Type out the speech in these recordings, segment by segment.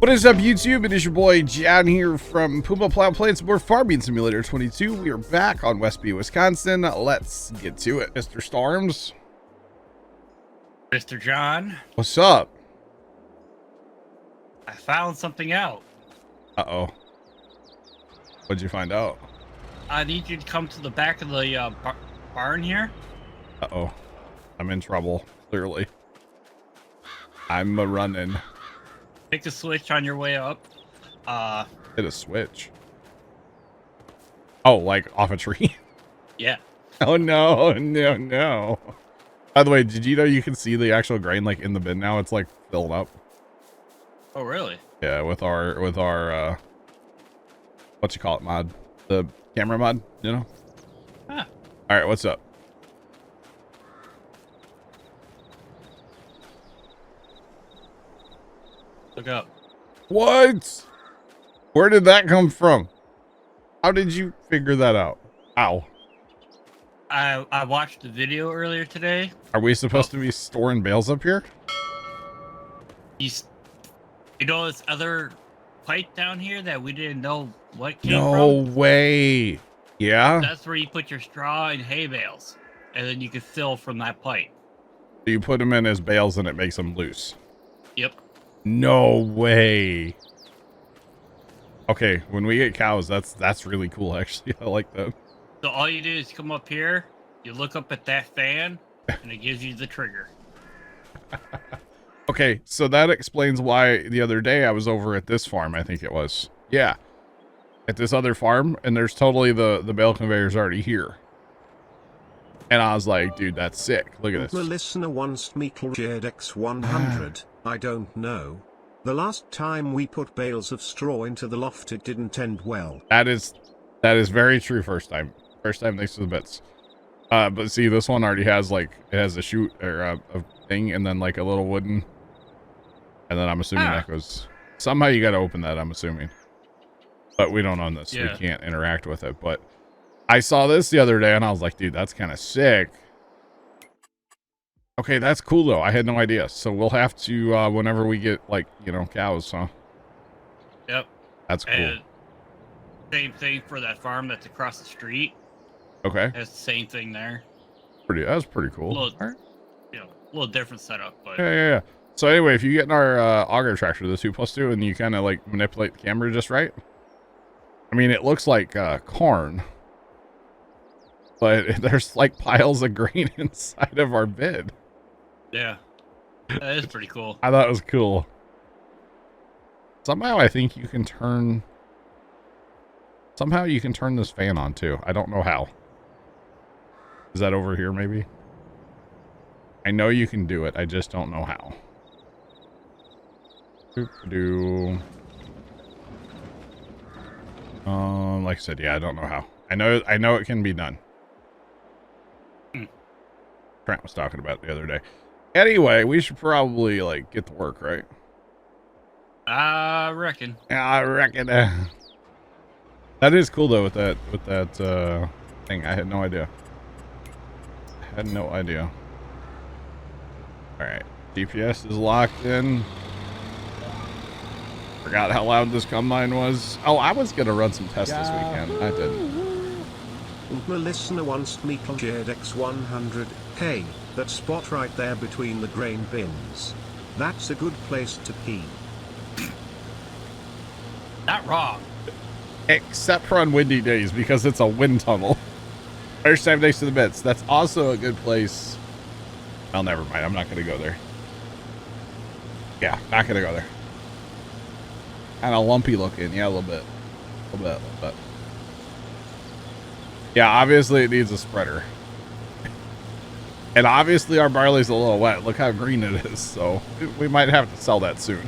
What is up, YouTube? It is your boy John here from Puma, Plow, playing some more Farming Simulator 22. We are back on WESTBY, Wisconsin. Let's get to it. Mr. Storms. Mr. John. What's up? I found something out. Uh-oh. What'd you find out? I need you to come to the back of the barn here. Uh-oh. I'm in trouble, clearly. I'm a-running. Pick the switch on your way up. Hit a switch. Oh, like off a tree? Yeah. Oh, no, no, no. By the way, did you know you can see the actual grain like in the bin now? It's like filled up. Oh, really? Yeah, with our what you call it mod? The camera mod, you know? Huh. All right, what's up? Look up. What? Where did that come from? How did you figure that out? Ow. I watched the video earlier today. Are we supposed to be storing bales up here? You know this other pipe down here that we didn't know what came No from? way. Yeah? That's where you put your straw and hay bales. And then you can fill from that pipe. You put them in as bales and it makes them loose. Yep. No way. Okay, when we get cows, that's really cool, actually. I like that. So all you do is come up here, you look up at that fan, and it gives you the trigger. Okay, so that explains why the other day I was over at this farm, I think it was. Yeah. At this other farm, and there's totally the bale conveyor's already here. And I was like, dude, that's sick. Look at this. The listener wants me to X100. I don't know. The last time we put bales of straw into the loft, it didn't end well. That is very true. First time thanks to the bits. But see, this one already has like, it has a chute or a thing and then like a little wooden. And then I'm assuming that goes, somehow you got to open that, I'm assuming. But we don't own this. Yeah. We can't interact with it. But I saw this the other day and I was like, dude, that's kind of sick. Okay, that's cool though. I had no idea. So we'll have to, whenever we get like, you know, cows, huh? Yep. That's cool. And same thing for that farm that's across the street. Okay. It's the same thing there. That's pretty cool. A little different setup, but yeah. So anyway, if you get in our auger tractor, the 2+2, and you kind of like manipulate the camera just right. I mean, it looks like corn, but there's like piles of grain inside of our bed. Yeah, that is pretty cool. I thought it was cool. Somehow I think you can turn. Somehow you can turn this fan on too. I don't know how. Is that over here maybe? I know you can do it. I just don't know how. Like I said, yeah, I don't know how. I know it can be done. Trent was talking about it the other day. Anyway, we should probably like get to work, right? I reckon. Yeah, I reckon. That is cool though with that thing. I had no idea. All right, GPS is locked in. Forgot how loud this combine was. Oh, I was gonna run some tests this weekend. I didn't. The listener wants me to X100. Hey, that spot right there between the grain bins. That's a good place to pee. Not wrong. Except for on windy days because it's a wind tunnel. First time next to the bits. That's also a good place. Well, never mind. I'm not gonna go there. Yeah, not gonna go there. Kind of lumpy looking. Yeah, a little bit. Yeah, obviously it needs a spreader. And obviously our barley's a little wet. Look how green it is. So we might have to sell that soon.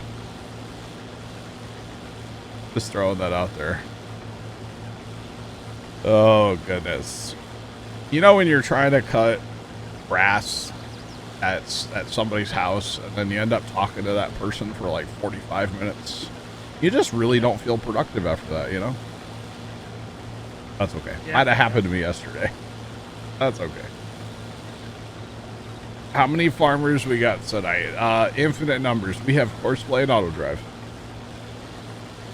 Just throwing that out there. Oh, goodness. You know when you're trying to cut grass at somebody's house and then you end up talking to that person for like 45 minutes? You just really don't feel productive after that, you know? That's okay. Yeah. Might have happened to me yesterday. That's okay. How many farmers we got tonight? Infinite numbers. We have horseplay and auto drive.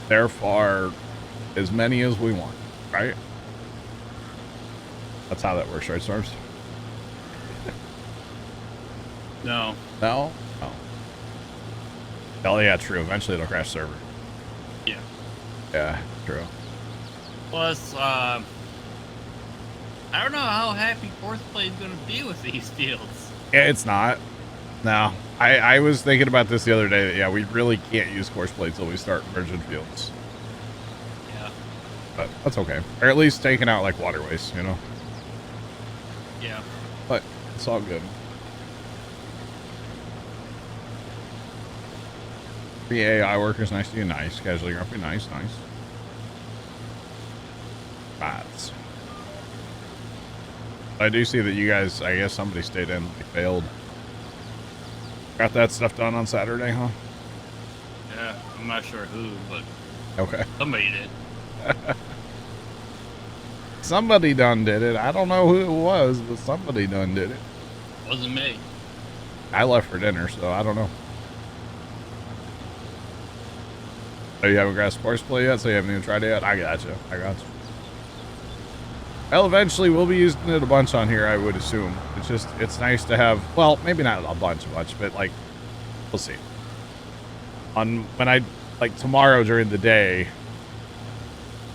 therefore as many as we want, right? That's how that works, right, Storms? No. No? No. Oh, yeah, true. Eventually it'll crash server. Yeah. Yeah, true. Plus, I don't know how happy fourth place is going to be with these fields. Yeah, it's not. No. I was thinking about this the other day that, yeah, we really can't use course play till we start merging fields. Yeah. But that's okay. Or at least taking out, like, waterways, you know? Yeah. But it's all good. The AI workers, nice to you. Nice. Casually grumpy, nice, nice. Bats. I do see that you guys, I guess somebody stayed in, they failed. Got that stuff done on Saturday, huh? Yeah, I'm not sure who, but Okay. somebody did. Somebody done did it. I don't know who it was, but somebody done did it. Wasn't me. I left for dinner, so I don't know. Oh, you haven't grasped course play yet, so you haven't even tried it yet? I gotcha. I gotcha. Well, eventually we'll be using it a bunch on here, I would assume. It's just, it's nice to have, well, maybe not a bunch, but like, we'll see. When I, like tomorrow during the day,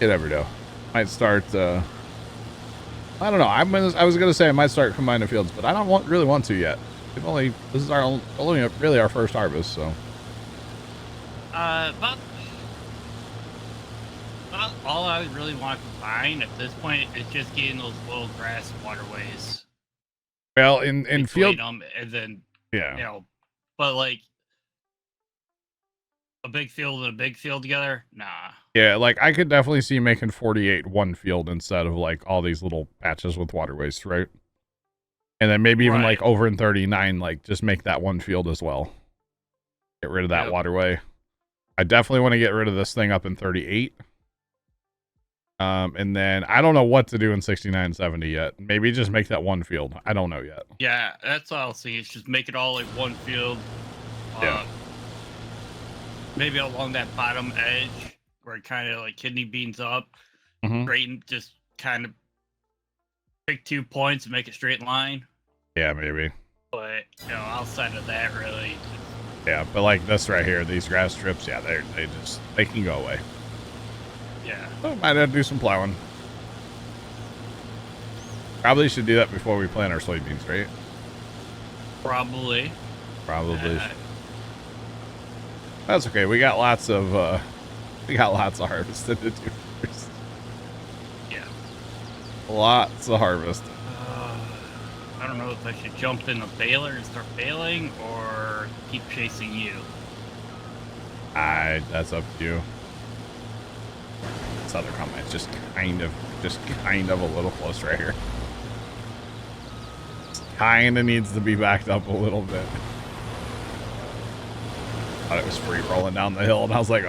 you never know. Might start, I don't know. I was going to say I might start combining fields, but I don't really want to yet. This is only really our first harvest, so. About all I really want to combine at this point is just getting those little grass waterways. Well, in field, them and then yeah, you know, but like a big field and a big field together, nah. Yeah, like I could definitely see making 48 one field instead of like all these little patches with waterways, right? And then maybe even like over in 39, like just make that one field as well. Get rid of that waterway. I definitely want to get rid of this thing up in 38. And then I don't know what to do in 69 and 70 yet. Maybe just make that one field. I don't know yet. Yeah, that's all I'll see. It's just make it all like one field. Yeah. Maybe along that bottom edge where it kind of like kidney beans up. Straighten, just kind of pick 2 points and make a straight line. Yeah, maybe. But, you know, outside of that, really. Yeah, but like this right here, these grass strips, yeah, they can go away. Yeah. So might have to do some plowing. Probably should do that before we plant our soybeans, right? Probably. That's okay. We got lots of harvesting to do first. Yeah. Lots of harvest. I don't know if I should jump in a baler and start baling or keep chasing you. That's up to you. This other combine just kind of a little close right here. Kind of needs to be backed up a little bit. Thought it was free rolling down the hill, and I was like,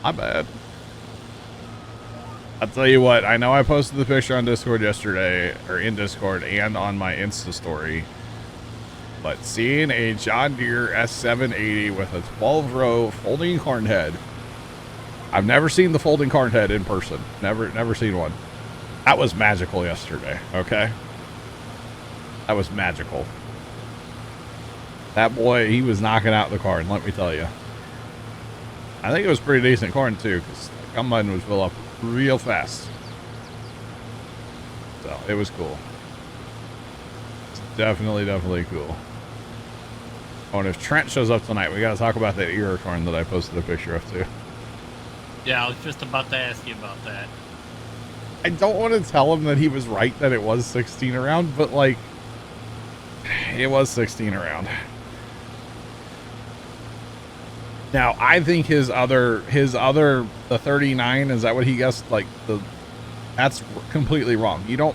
my bad. I'll tell you what, I know I posted the picture on Discord yesterday, or in Discord, and on my Insta story, but seeing a John Deere S780 with a 12-row folding corn head, I've never seen the folding corn head in person. Never seen one. That was magical yesterday, okay? That was magical. That boy, he was knocking out the corn, let me tell you. I think it was pretty decent corn, too, because the combine was fill up real fast. So, it was cool. It's definitely cool. Oh, and if Trent shows up tonight, we got to talk about that ear corn that I posted a picture of, too. Yeah, I was just about to ask you about that. I don't want to tell him that he was right that it was 16 around, but like, it was 16 around. Now, I think the 39, is that what he guessed? Like that's completely wrong. You don't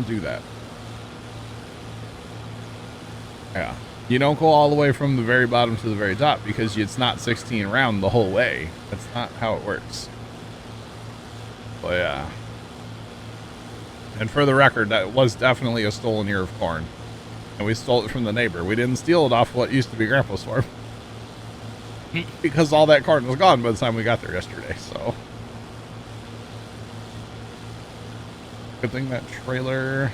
do that. Yeah. You don't go all the way from the very bottom to the very top because it's not 16 round the whole way. That's not how it works. But yeah. And for the record, that was definitely a stolen ear of corn. And we stole it from the neighbor. We didn't steal it off what used to be Grandpa's farm. because all that corn was gone by the time we got there yesterday. So good thing that trailer.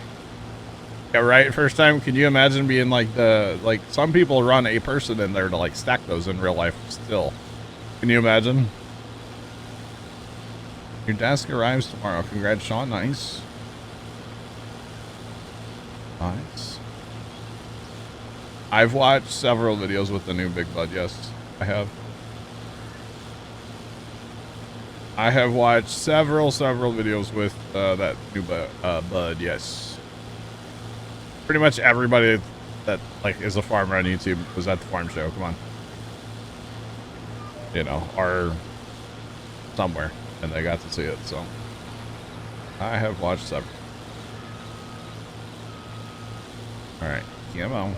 Yeah, right. First time. Can you imagine being like some people run a person in there to like stack those in real life still. Can you imagine? Your desk arrives tomorrow. Congrats, Sean. Nice. Nice. I've watched several videos with the new Big Bud. Yes, I have. I have watched several videos with that new Bud. Yes. Pretty much everybody that like is a farmer on YouTube was at the farm show. Come on. You know, or somewhere, and they got to see it. So I have watched several. All right, GMO.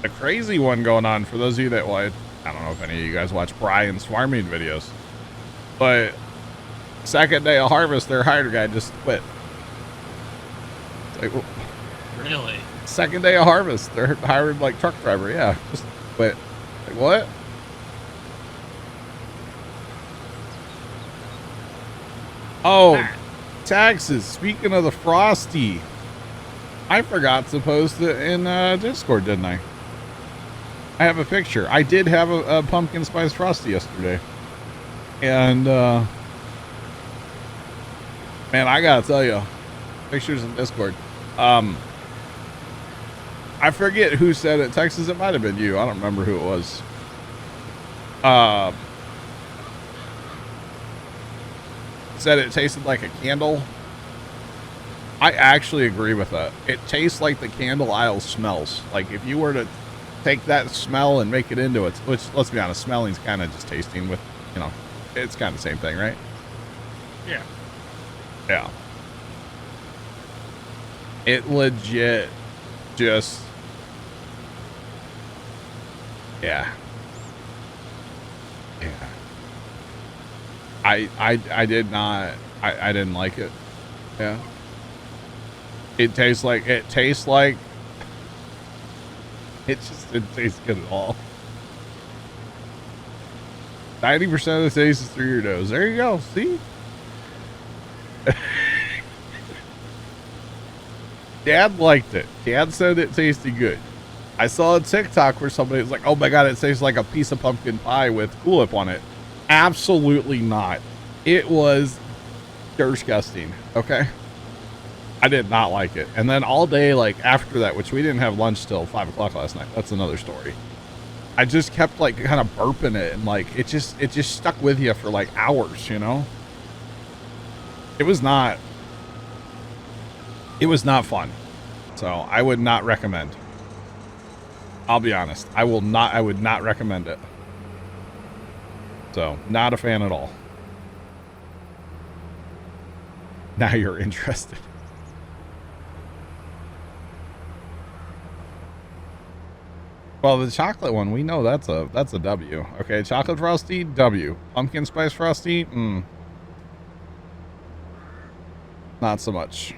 The crazy one going on for those of you that watch. I don't know if any of you guys watch Brian's farming videos, but second day of harvest, their hired guy just quit. It's like, well, really? Second day of harvest, they're hired like truck driver. Yeah, just quit. Like what? Oh, taxes. Speaking of the Frosty, I forgot to post it in Discord, didn't I? I have a picture. I did have a pumpkin spice Frosty yesterday. And, man, I gotta tell you, pictures in Discord. I forget who said it. Texas, it might have been you. I don't remember who it was. Said it tasted like a candle. I actually agree with that. It tastes like the candle aisle smells. Like if you were to take that smell and make it into it, which let's be honest, smelling's kind of just tasting with, you know, it's kind of the same thing, right? Yeah. Yeah. It legit just, yeah. Yeah. I did not, I didn't like it. Yeah. It tastes like, it just didn't taste good at all. 90% of the taste is through your nose. There you go. See? Dad liked it. Dad said it tasted good. I saw a TikTok where somebody was like, oh my God, it tastes like a piece of pumpkin pie with Cool-Whip on it. Absolutely not. It was disgusting. Okay. I did not like it. And then all day, like after that, which we didn't have lunch till 5 o'clock last night. That's another story. I just kept like kind of burping it. And like, it just stuck with you for like hours, you know? It was not fun. So I would not recommend. I'll be honest. I would not recommend it. So not a fan at all. Now you're interested. Well, the chocolate one, we know that's a W. Okay, chocolate frosty, W. Pumpkin spice frosty, not so much.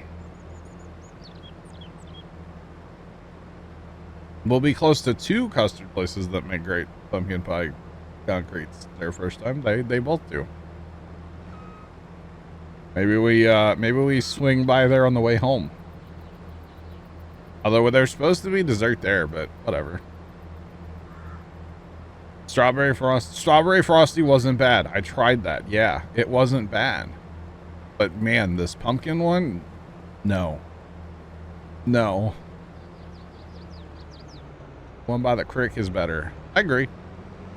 We'll be close to 2 custard places that make great pumpkin pie concretes. Their first time, they both do. Maybe we swing by there on the way home. Although there's supposed to be dessert there, but whatever. Strawberry frosty wasn't bad. I tried that. Yeah, it wasn't bad. But man, this pumpkin one, no. One by the creek is better. I agree.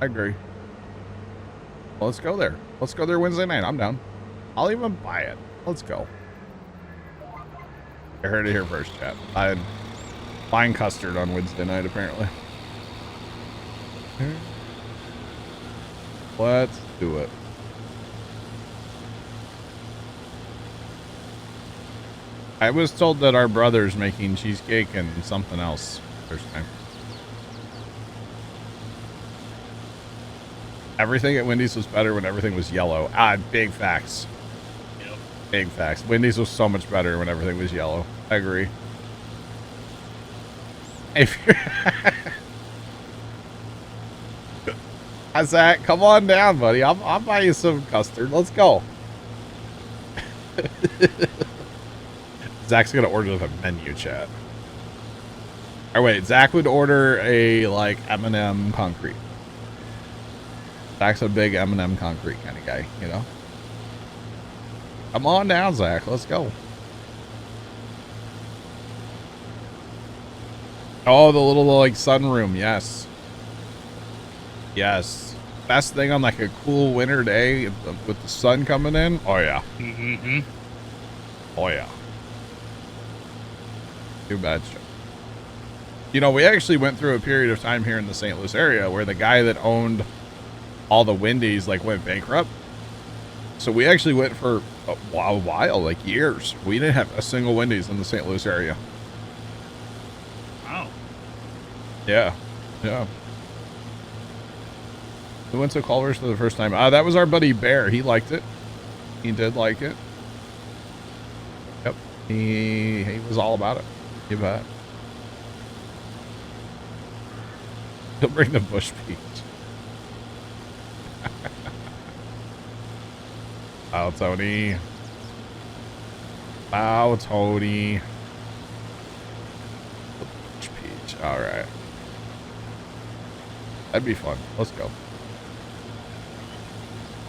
Well, let's go there. Let's go there Wednesday night. I'm down. I'll even buy it. Let's go. I heard it here first, chat. I'm buying custard on Wednesday night, apparently. Let's do it. I was told that our brother's making cheesecake and something else first time. Everything at Wendy's was better when everything was yellow. Big facts. Yep. Big facts. Wendy's was so much better when everything was yellow. I agree. If Hi, Zach. Come on down, buddy. I'll buy you some custard. Let's go. Zach's gonna order the menu, chat. Or wait, Zach would order a like M&M concrete. Zach's a big M&M concrete kind of guy, you know. Come on down, Zach. Let's go. Oh, the little like sunroom. Yes. Yes. Best thing on like a cool winter day with the sun coming in. Oh yeah. Mm-hmm. Oh yeah. Too bad. You know, we actually went through a period of time here in the St. Louis area where the guy that owned all the Wendy's like went bankrupt. So we actually went for a while, like years. We didn't have a single Wendy's in the St. Louis area. Oh. Yeah. Yeah. We went to Culver's for the first time. That was our buddy Bear. He liked it. He did like it. Yep. He was all about it. You bet. He'll bring the bush peach. Wow, Tony. Wow, Tony. Bush peach. All right. That'd be fun. Let's go.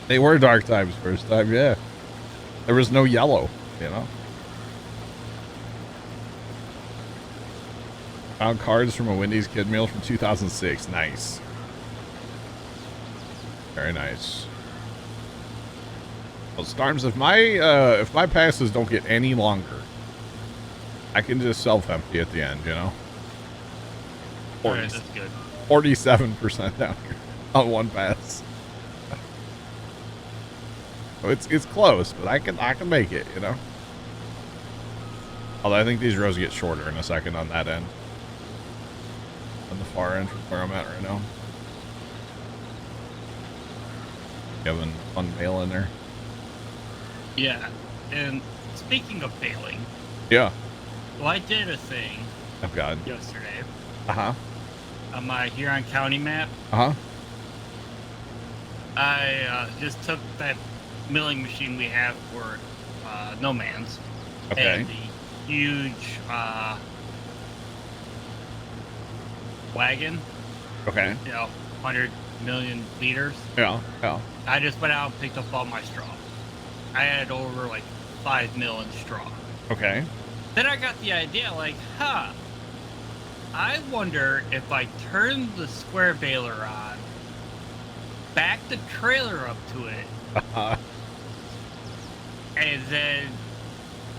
They were dark times first time, yeah. There was no yellow, you know. Found cards from a Wendy's kid meal from 2006. Nice. Very nice. Well, Storms, if my passes don't get any longer, I can just self-empty at the end, you know. All right, that's good. 47% down here on one pass. It's close, but I can make it, you know. Although I think these rows get shorter in a second on that end. On the far end from where I'm at right now. Having fun bail in there. Yeah, and speaking of bailing. Yeah. Well, I did a thing. Oh God. Yesterday. Uh-huh. On my Huron County map. Uh-huh. I just took that milling machine we have for No Man's. Okay. And the huge wagon. Okay. You know, 100 million liters. Yeah. Yeah. I just went out and picked up all my straw. I had over like 5 mil in straw. Okay. Then I got the idea, like, I wonder if I turn the square baler on, back the trailer up to it, and then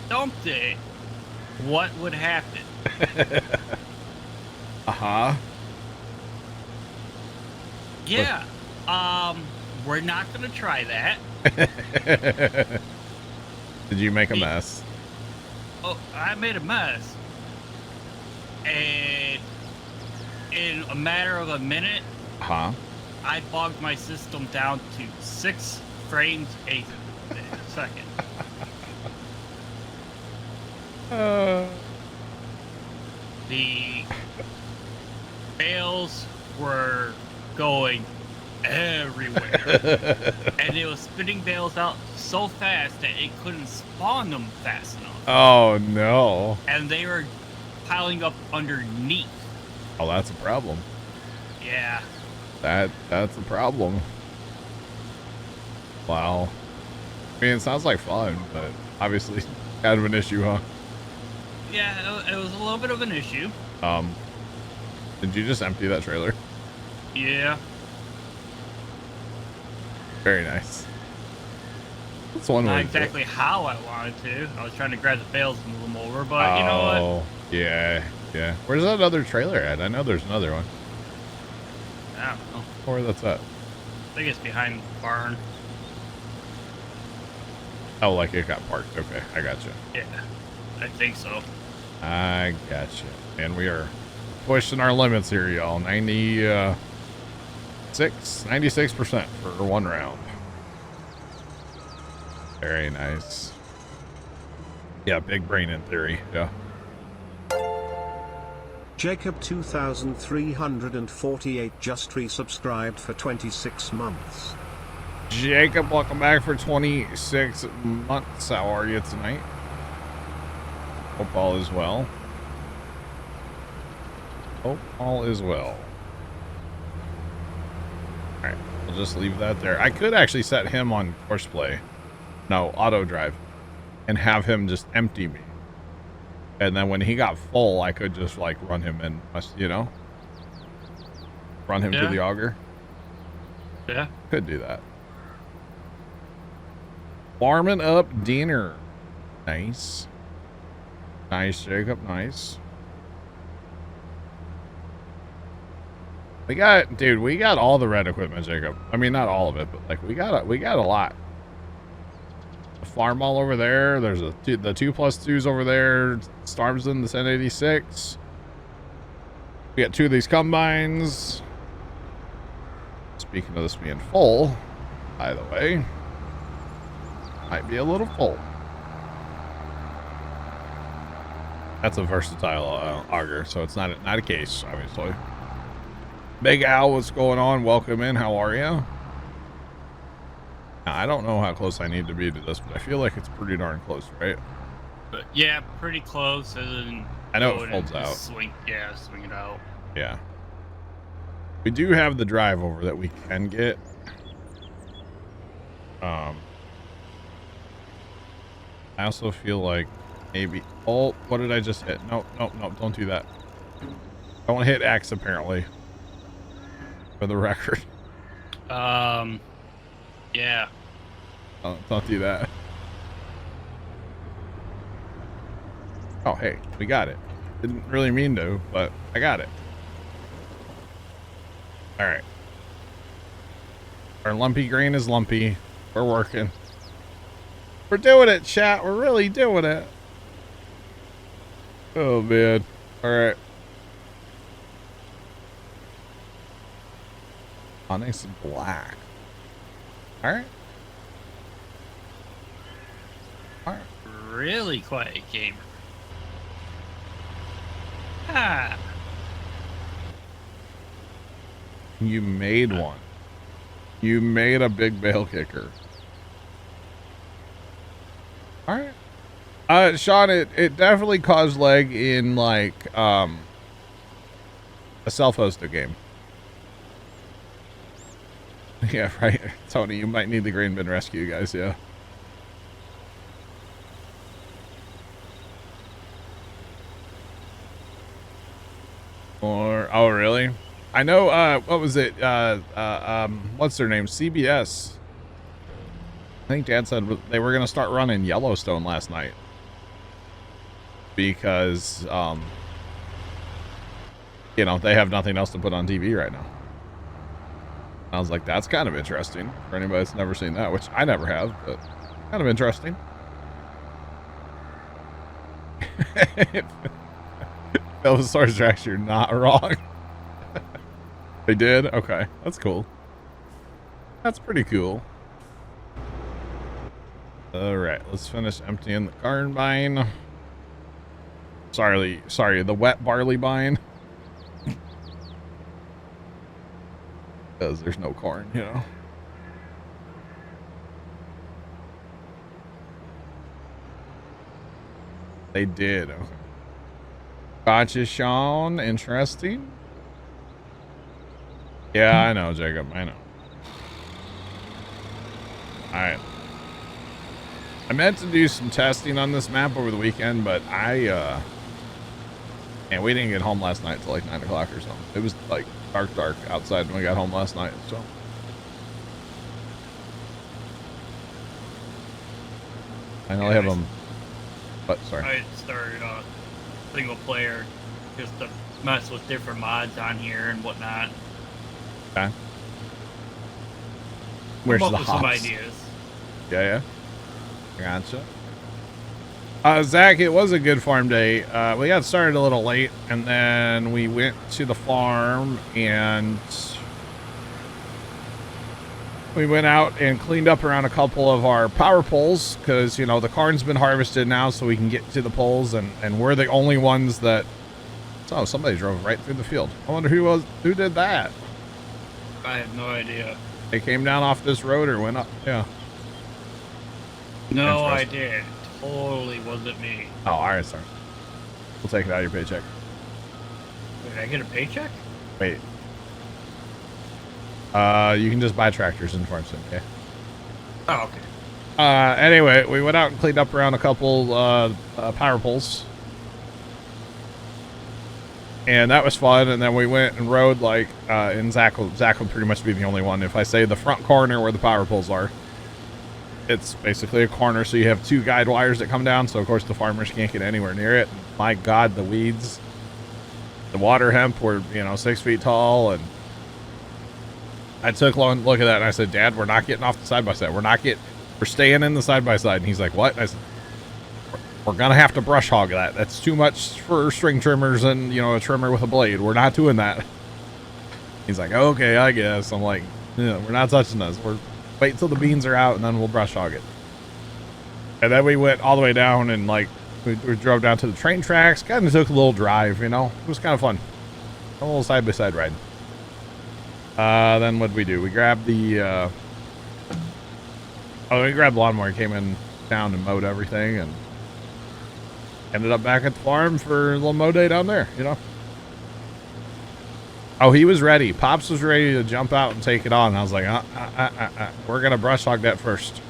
dumped it, what would happen? Uh-huh. Yeah. We're not gonna try that. Did you make a mess? Oh, I made a mess. And in a matter of a minute, Uh-huh. I bogged my system down to 6 frames a second. The bales were going everywhere. And it was spitting bales out so fast that it couldn't spawn them fast enough. Oh, no. And they were piling up underneath. Oh, that's a problem. Yeah. That's a problem. Wow. I mean, it sounds like fun, but obviously kind of an issue, huh? Yeah, it was a little bit of an issue. Did you just empty that trailer? Yeah. Very nice. That's one way. Not exactly how I wanted to. I was trying to grab the bales and move them over, but you know what? Oh, yeah, yeah. Where's that other trailer at? I know there's another one. I don't know. Where that's at? I think it's behind the barn. Oh, like it got parked. Okay, I gotcha. Yeah, I think so. I gotcha. And we are pushing our limits here, y'all. 96% for one round. Very nice. Yeah, big brain in theory. Yeah. Jacob 2348 just resubscribed for 26 months. Jacob, welcome back for 26 months. How are you tonight? Hope all is well. Hope all is well. Alright, we'll just leave that there. I could actually set him on horseplay. No, auto drive. And have him just empty me. And then when he got full, I could just like run him in, you know? Run him to the auger. Yeah. Could do that. Warming up dinner. Nice. Nice, Jacob. Nice. We got all the red equipment, Jacob. I mean, not all of it, but like we got a lot. The farm all over there. There's the 2+2s over there. Stormsden, the 1086. We got 2 of these combines. Speaking of this being full, by the way, might be a little full. That's a versatile auger, so it's not a case, obviously. Big Al, what's going on? Welcome in. How are you? Now, I don't know how close I need to be to this, but I feel like it's pretty darn close, right? But yeah, pretty close. And I know it folds out. Swing it out. Yeah. We do have the drive over that we can get. I also feel like maybe... Oh, what did I just hit? No, don't do that. I want to hit X, apparently. For the record. Yeah. Oh, don't do that. Oh, hey, we got it. Didn't really mean to, but I got it. All right. Our lumpy grain is lumpy. We're working. We're doing it, chat. We're really doing it. Oh, man. All right. Onyx black. All right. All right. Really quiet gamer. Ah. You made one. You made a big bale kicker. All right. Sean, it definitely caused lag in like a self-hosted game. Yeah, right. Tony, you might need the grain bin rescue, guys. Yeah. Or oh, really? I know. What was it? What's their name? CBS. I think Dad said they were gonna start running Yellowstone last night because you know, they have nothing else to put on TV right now. I was like, that's kind of interesting for anybody that's never seen that, which I never have, but kind of interesting. Velvesaur's tracks, you're not wrong. They did? Okay, that's cool. That's pretty cool. All right, let's finish emptying the combine. Sorry, the wet barley bine. Because there's no corn, you know. They did. Okay. Gotcha, Sean. Interesting. Yeah, I know, Jacob. I know. Alright. I meant to do some testing on this map over the weekend, but and we didn't get home last night till like 9 o'clock or something. It was like dark outside when we got home last night, so. I know they have them. But sorry. I started single player just to mess with different mods on here and whatnot. Okay. Where's the hops? Some ideas. Yeah. Gotcha. Zach, it was a good farm day. We got started a little late, and then we went to the farm, and we went out and cleaned up around a couple of our power poles, because, you know, the corn's been harvested now, so we can get to the poles, and we're the only ones that Oh, somebody drove right through the field. I wonder who did that. I have no idea. They came down off this road or went up. Yeah. No idea. Totally wasn't me. Oh, all right, sorry. We'll take it out of your paycheck. Wait, I get a paycheck? Wait. You can just buy tractors in Farmstead, okay? Oh, okay. Anyway, we went out and cleaned up around a couple power poles. And that was fun. And then we went and rode like and Zach would pretty much be the only one. If I say the front corner where the power poles are, it's basically a corner, so you have two guide wires that come down, so of course the farmers can't get anywhere near it. And my God, the weeds, the water hemp were, 6 feet tall. And I took one look at that and I said, Dad, we're not getting off the side-by-side. We're staying in the side-by-side. And he's like, what? And I said, we're going to have to brush hog that. That's too much for string trimmers and, a trimmer with a blade. We're not doing that. He's like, okay, I guess. I'm like, we're not touching this. Wait till the beans are out and then we'll brush hog it. And then we went all the way down and we drove down to the train tracks. Kind of took a little drive, It was kind of fun. A little side-by-side ride. Then what'd we do? We grabbed we grabbed the lawnmower, came in town and mowed everything, and ended up back at the farm for a little mow day down there, Oh, he was ready. Pops was ready to jump out and take it on. I was like, we're going to brush hog that first.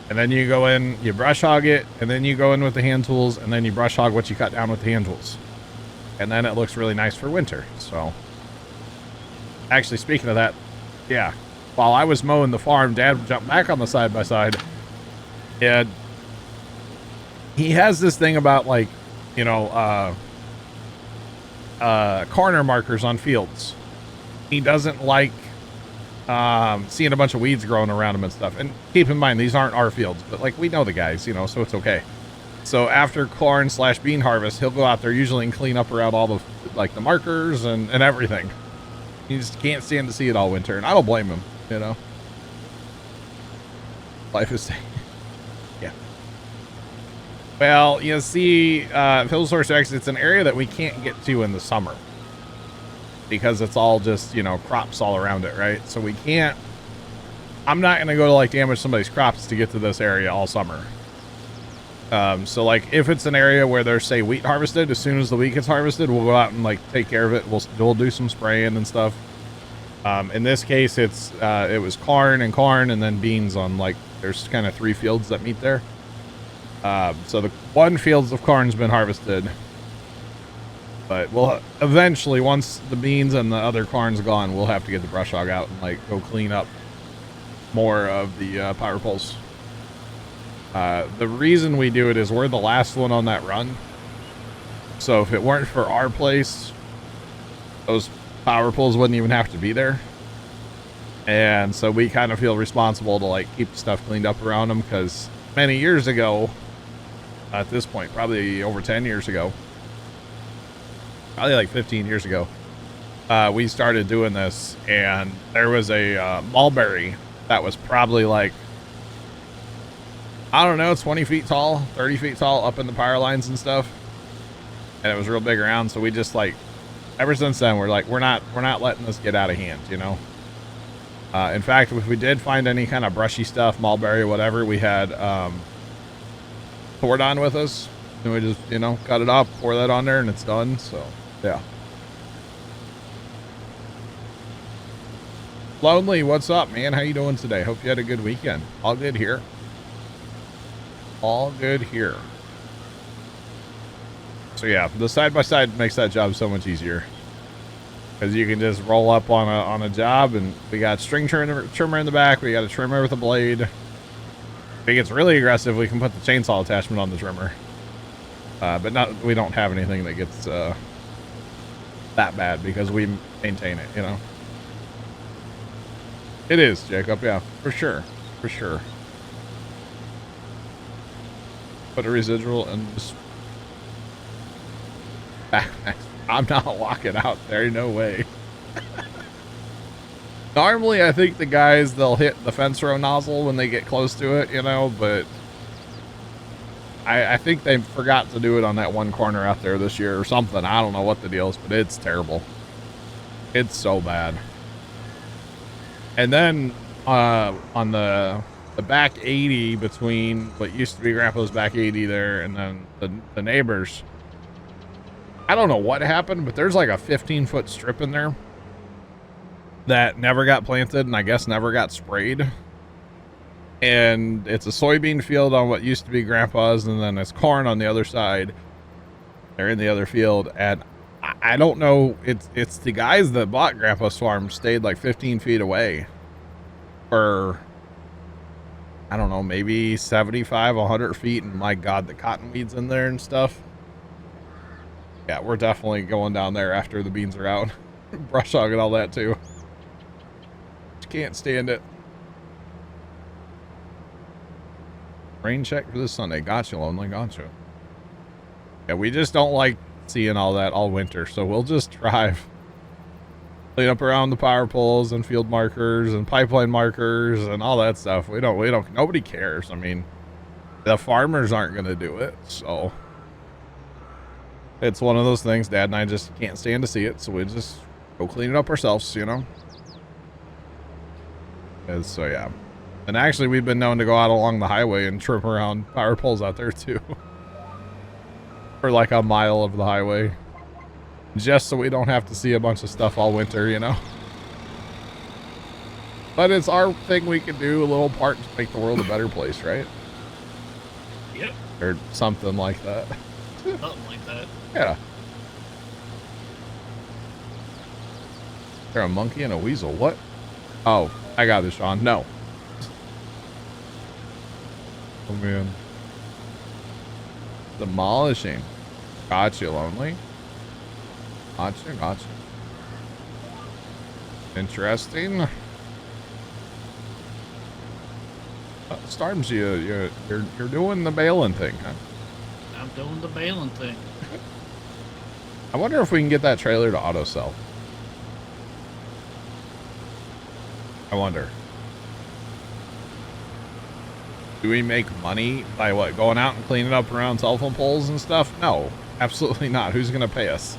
And then you go in, you brush hog it, and then you go in with the hand tools, and then you brush hog what you cut down with the hand tools. And then it looks really nice for winter, so. Actually, speaking of that, yeah, while I was mowing the farm, Dad jumped back on the side-by-side, and he has this thing about, corner markers on fields. He doesn't like seeing a bunch of weeds growing around him and stuff. And keep in mind, these aren't our fields, but, we know the guys, so it's okay. So after corn/bean harvest, he'll go out there usually and clean up around all the, the markers and everything. He just can't stand to see it all winter, and I don't blame him, Life is... yeah. Well, you see, Field Source X, it's an area that we can't get to in the summer. Because it's all just, crops all around it, right? So we can't... I'm not going to go to, damage somebody's crops to get to this area all summer. So, if it's an area where there's, say, wheat harvested, as soon as the wheat gets harvested, we'll go out and, take care of it. We'll do some spraying and stuff. In this case, it was corn, and then beans on, there's kind of 3 fields that meet there. So the one field of corn's been harvested. But we'll eventually, once the beans and the other corn's gone, we'll have to get the brush hog out and, go clean up more of the power poles. The reason we do it is we're the last one on that run. So if it weren't for our place, those power poles wouldn't even have to be there. And so we kind of feel responsible to keep stuff cleaned up around them, because many years ago, at this point, probably over 10 years ago, probably 15 years ago, we started doing this, and there was a mulberry that was probably I don't know, 20 feet tall, 30 feet tall up in the power lines and stuff. And it was real big around. So we just ever since then, we're we're not letting this get out of hand, In fact, if we did find any kind of brushy stuff, mulberry, whatever, we had poured on with us. And we just, cut it off, pour that on there, and it's done. So, yeah. Lonely, what's up, man? How you doing today? Hope you had a good weekend. All good here. All good here. So yeah, the side-by-side makes that job so much easier, because you can just roll up on a job, and we got string trimmer in the back. We got a trimmer with a blade. If it gets really aggressive, we can put the chainsaw attachment on the trimmer. But we don't have anything that gets that bad, because we maintain it, It is, Jacob. Yeah, for sure. For sure. Put a residual and just... I'm not walking out there. No way. Normally, I think the guys, they'll hit the fence row nozzle when they get close to it, but I think they forgot to do it on that one corner out there this year or something. I don't know what the deal is, but it's terrible. It's so bad. And then on the back 80 between what used to be Grandpa's back 80 there and then the neighbors, I don't know what happened, but there's like a 15-foot strip in there that never got planted and I guess never got sprayed. And it's a soybean field on what used to be Grandpa's, and then it's corn on the other side. They're in the other field, and I don't know. It's the guys that bought Grandpa's farm stayed like 15 feet away for, I don't know, maybe 75, 100 feet, and my God, the cottonweeds in there and stuff. Yeah, we're definitely going down there after the beans are out. Brush hog and all that too. Just can't stand it. Rain check for this Sunday. Gotcha, Lonely. Gotcha. Yeah, we just don't like seeing all that all winter, so we'll just drive. Clean up around the power poles and field markers and pipeline markers and all that stuff. We don't, nobody cares. I mean, the farmers aren't going to do it, so it's one of those things. Dad and I just can't stand to see it, so we just go clean it up ourselves, you know? And so, yeah. And actually, we've been known to go out along the highway and trim around power poles out there, too. For like a mile of the highway. Just so we don't have to see a bunch of stuff all winter, you know? But it's our thing we can do, a little part to make the world a better place, right? Yep. Or something like that. Something like that. Yeah. Is there a monkey and a weasel? What? Oh, I got this, Sean. No. Oh, man. Demolishing. Gotcha, Lonely. Gotcha. Interesting. Storms, you're doing the baling thing, huh? I'm doing the baling thing. I wonder if we can get that trailer to auto sell. I wonder. Do we make money by what? Going out and cleaning up around telephone poles and stuff? No, absolutely not. Who's going to pay us?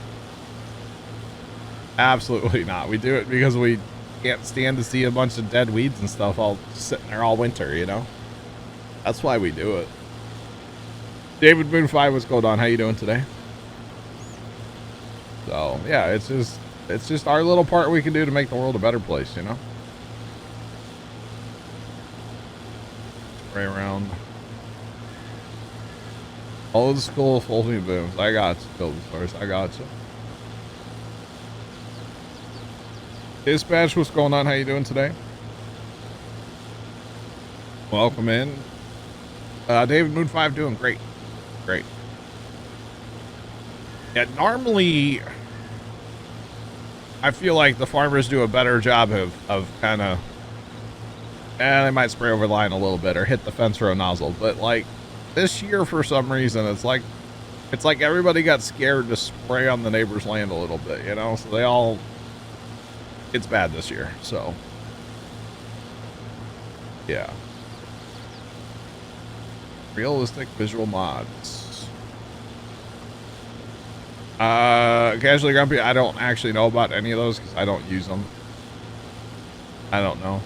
Absolutely not. We do it because we can't stand to see a bunch of dead weeds and stuff all sitting there all winter, you know? That's why we do it. David Moon 5, what's going on? How you doing today? So, yeah, it's just our little part we can do to make the world a better place, you know? Spray around. Old school folding booms. I got you, building stores. I got you. Dispatch, what's going on? How you doing today? Welcome in. David Moon 5 doing great. Great. Yeah, normally I feel like the farmers do a better job of kind of, they might spray over the line a little bit or hit the fence row nozzle, but like this year for some reason it's like everybody got scared to spray on the neighbor's land a little bit, you know, so they all, it's bad this year, so yeah. Realistic visual mods. Casually Grumpy, I don't actually know about any of those because I don't use them. I don't know.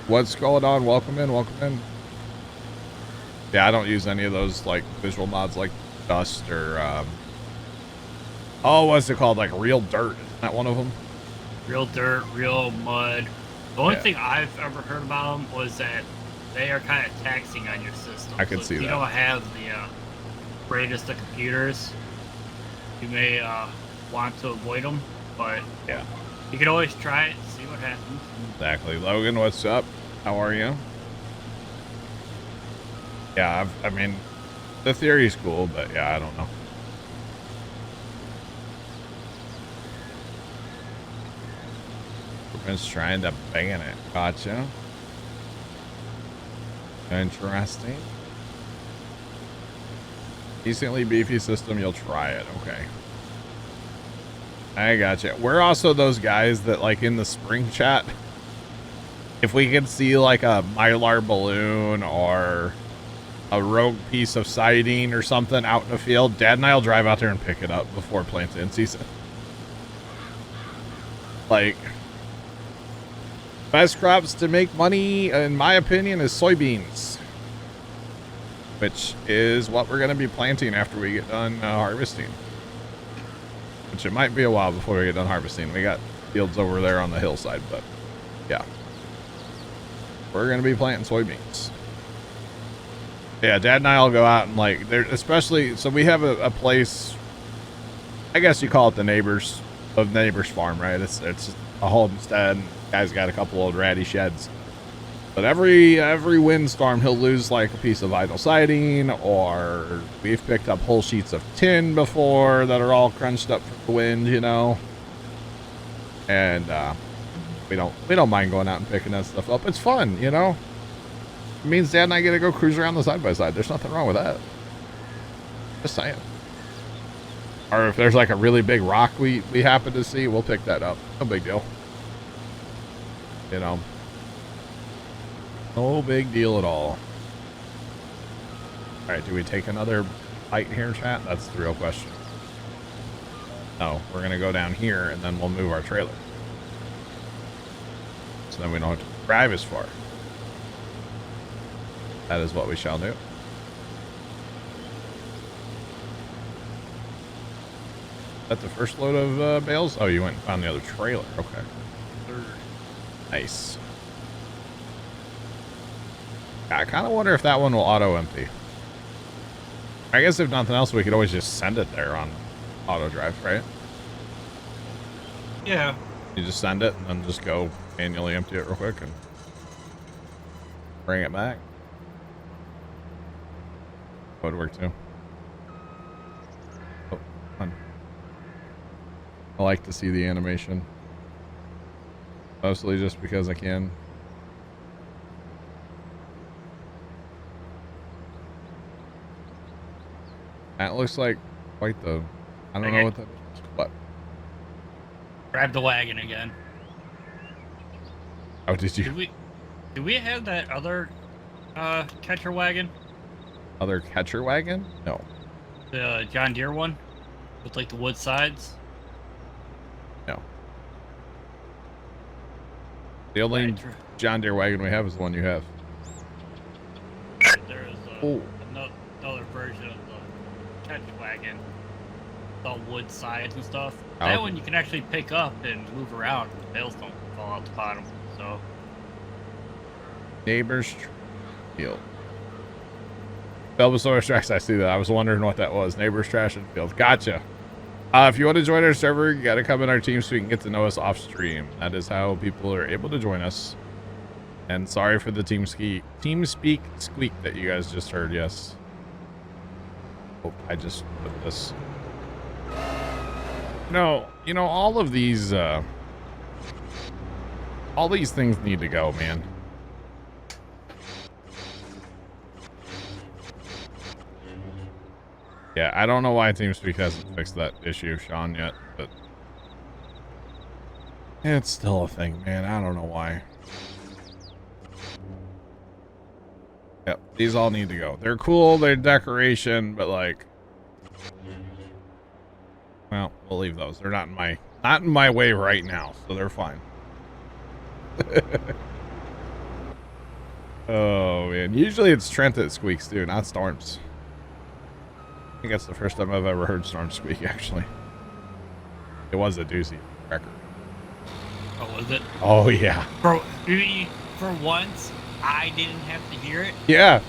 What's going on? Welcome in, welcome in. Yeah, I don't use any of those like visual mods like Dust or oh, what's it called? Like Real Dirt. Isn't that one of them? Real Dirt, Real Mud. The only thing I've ever heard about them was that they are kind of taxing on your system. I can see that. If you don't have the greatest of computers, you may want to avoid them, but yeah, you can always try it, see what happens. Exactly. Logan, what's up? How are you? Yeah, I mean, the theory's cool, but yeah, I don't know. Just trying to ban it. Gotcha. Interesting. Decently beefy system, you'll try it. Okay. I gotcha. We're also those guys that like in the spring chat, if we could see like a Mylar balloon or a rogue piece of siding or something out in the field, Dad and I'll drive out there and pick it up before planting season. Like, best crops to make money, in my opinion, is soybeans, which is what we're going to be planting after we get done harvesting. Which it might be a while before we get done harvesting. We got fields over there on the hillside, but yeah. We're going to be planting soybeans. Yeah, Dad and I will go out and like, there, especially, so we have a place, I guess you call it the neighbor's farm, right? It's a homestead. And the guy's got a couple old ratty sheds. But every windstorm, he'll lose like a piece of vinyl siding, or we've picked up whole sheets of tin before that are all crunched up from the wind, you know. And we don't mind going out and picking that stuff up. It's fun, you know. It means Dad and I get to go cruise around the side by side. There's nothing wrong with that. Just saying. Or if there's like a really big rock we happen to see, we'll pick that up. No big deal. You know. No big deal at all. Alright, do we take another bite here, chat? That's the real question. No, we're going to go down here and then we'll move our trailer. So then we don't have to drive as far. That is what we shall do. Is that the first load of bales? Oh, you went and found the other trailer. Okay. Nice. I kind of wonder if that one will auto empty. I guess if nothing else, we could always just send it there on auto drive, right? Yeah. You just send it and then just go manually empty it real quick and bring it back. That would work too. Oh, fun. I like to see the animation. Mostly just because I can. That looks like quite the... I don't know what that is. What? Grab the wagon again. Oh, did you? Did we have that other catcher wagon? Other catcher wagon? No. The John Deere one? With like the wood sides? No. The only John Deere wagon we have is the one you have. There is another version of the catcher wagon. It's all wood sides and stuff. Oh. That one you can actually pick up and move around. The bales don't fall out the bottom. So. Neighbor's field. Bulbasaurus Rex, I see that. I was wondering what that was. Neighbor's trash and field. Gotcha. If you want to join our server, you got to come in our team so you can get to know us off stream. That is how people are able to join us. And sorry for the team speak squeak that you guys just heard. Yes. Oh, I just put this. No, you know, all these things need to go, man. Yeah, I don't know why TeamSpeak hasn't fixed that issue, Sean, yet, but it's still a thing, man. I don't know why. Yep, these all need to go. They're cool, they're decoration, but like, well, we'll leave those. They're not in my way right now, so they're fine. Oh man, usually it's Trent that squeaks too, not Storms. I think that's the first time I've ever heard Storm squeak, actually. It was a doozy record. Oh, was it? Oh, yeah. For once, I didn't have to hear it? Yeah.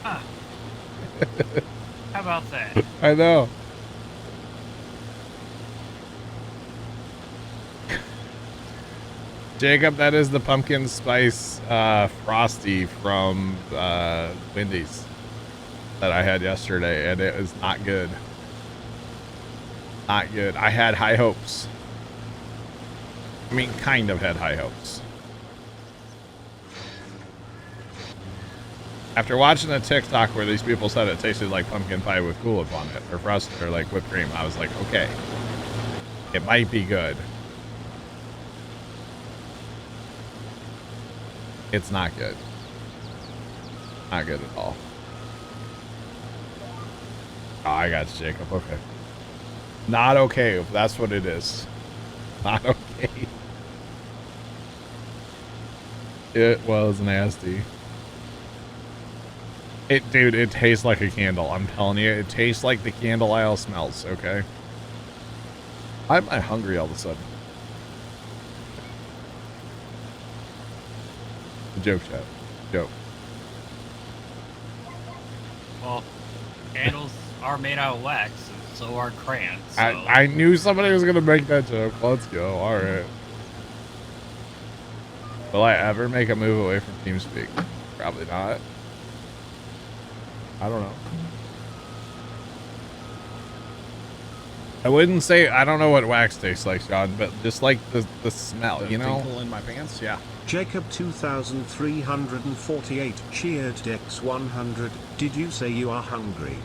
Huh. How about that? I know. Jacob, that is the pumpkin spice frosty from Wendy's that I had yesterday, and it was not good. Not good. I had high hopes. I mean, kind of had high hopes. After watching a TikTok where these people said it tasted like pumpkin pie with Kool Aid on it, or frosted, or like whipped cream, I was like, okay, it might be good. It's not good. Not good at all. Oh, I got you, Jacob. Okay. Not okay, if that's what it is. Not okay. It was nasty. Dude, it tastes like a candle. I'm telling you, it tastes like the candle aisle smells, okay? Why am I hungry all of a sudden? Joke, chat. Joke. Well, candles are made out of wax, and so are crayons. So. I knew somebody was going to make that joke. Let's go. All right. Will I ever make a move away from TeamSpeak? Probably not. I don't know. I wouldn't say, I don't know what wax tastes like, Sean, but just like the smell, you know? In my pants, yeah. Jacob 2348 cheered Dex 100. Did you say you are hungry?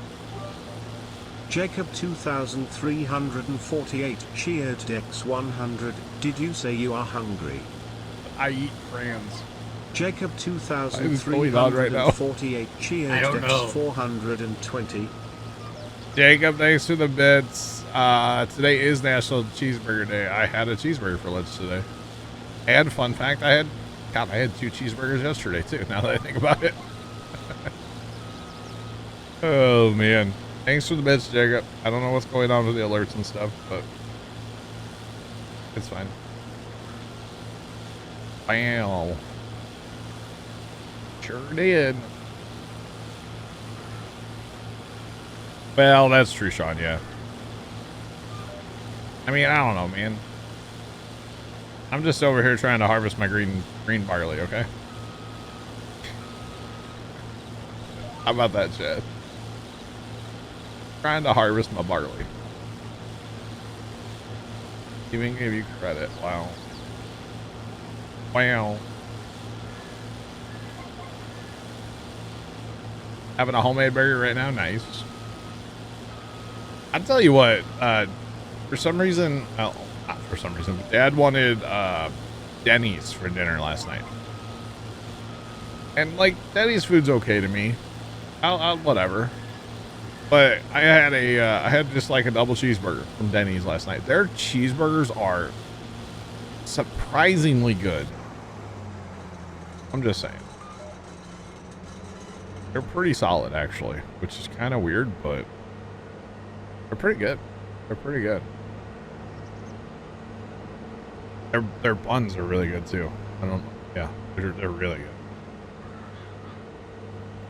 Jacob 2348 cheered Dex 100. Did you say you are hungry? I eat crayons. Jacob What is going on right now? 2348 cheered I don't Dex know. 420. Jacob, thanks for the bits. Today is National Cheeseburger Day. I had a cheeseburger for lunch today. And fun fact, I had 2 cheeseburgers yesterday too, now that I think about it. Oh man. Thanks for the bits, Jacob. I don't know what's going on with the alerts and stuff, but it's fine. Wow. Sure did. Well, that's true, Sean, yeah. I mean, I don't know, man. I'm just over here trying to harvest my green barley, okay? How about that, Chad? Trying to harvest my barley. Even give you credit. Wow. Wow. Having a homemade burger right now? Nice. I'll tell you what, for some reason, well, not for some reason, but Dad wanted Denny's for dinner last night. And, like, Denny's food's okay to me. I'll whatever. But I had just like a double cheeseburger from Denny's last night. Their cheeseburgers are surprisingly good. I'm just saying. They're pretty solid, actually, which is kind of weird, but they're pretty good. They're pretty good. Their buns are really good too. Yeah, they're really good.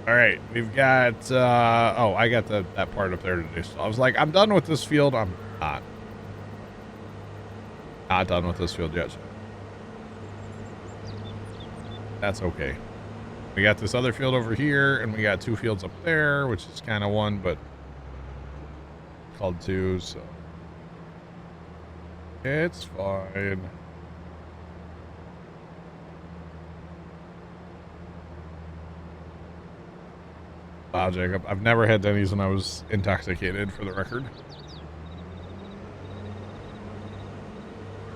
All right, we've got. Oh, I got that part up there to do. So I was like, I'm done with this field. I'm not done with this field yet. That's okay. We got this other field over here, and we got 2 fields up there, which is kind of one, but called 2, so it's fine. Wow, Jacob, I've never had Denny's when I was intoxicated, for the record.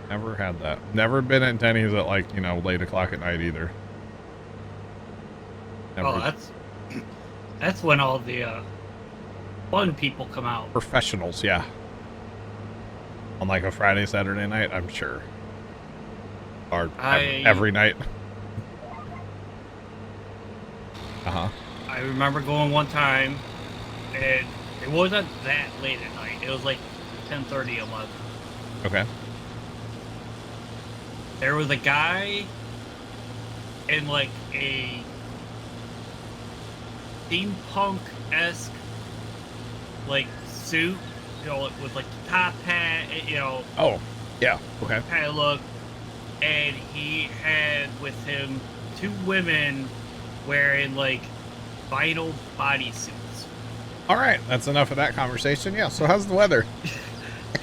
Never had that. Never been at Denny's at, like, you know, late o'clock at night either. Never. Oh, that's when all the fun people come out. Professionals, yeah. On like a Friday, Saturday night, I'm sure. Or every night. Uh-huh. I remember going one time, and it wasn't that late at night. It was like 10:30, 11. Okay. There was a guy in like a steampunk-esque like suit, you know, with like the top hat, you know. Oh, yeah. Okay. Kind of look, and he had with him 2 women wearing like vinyl bodysuits. All right, that's enough of that conversation. Yeah. So how's the weather?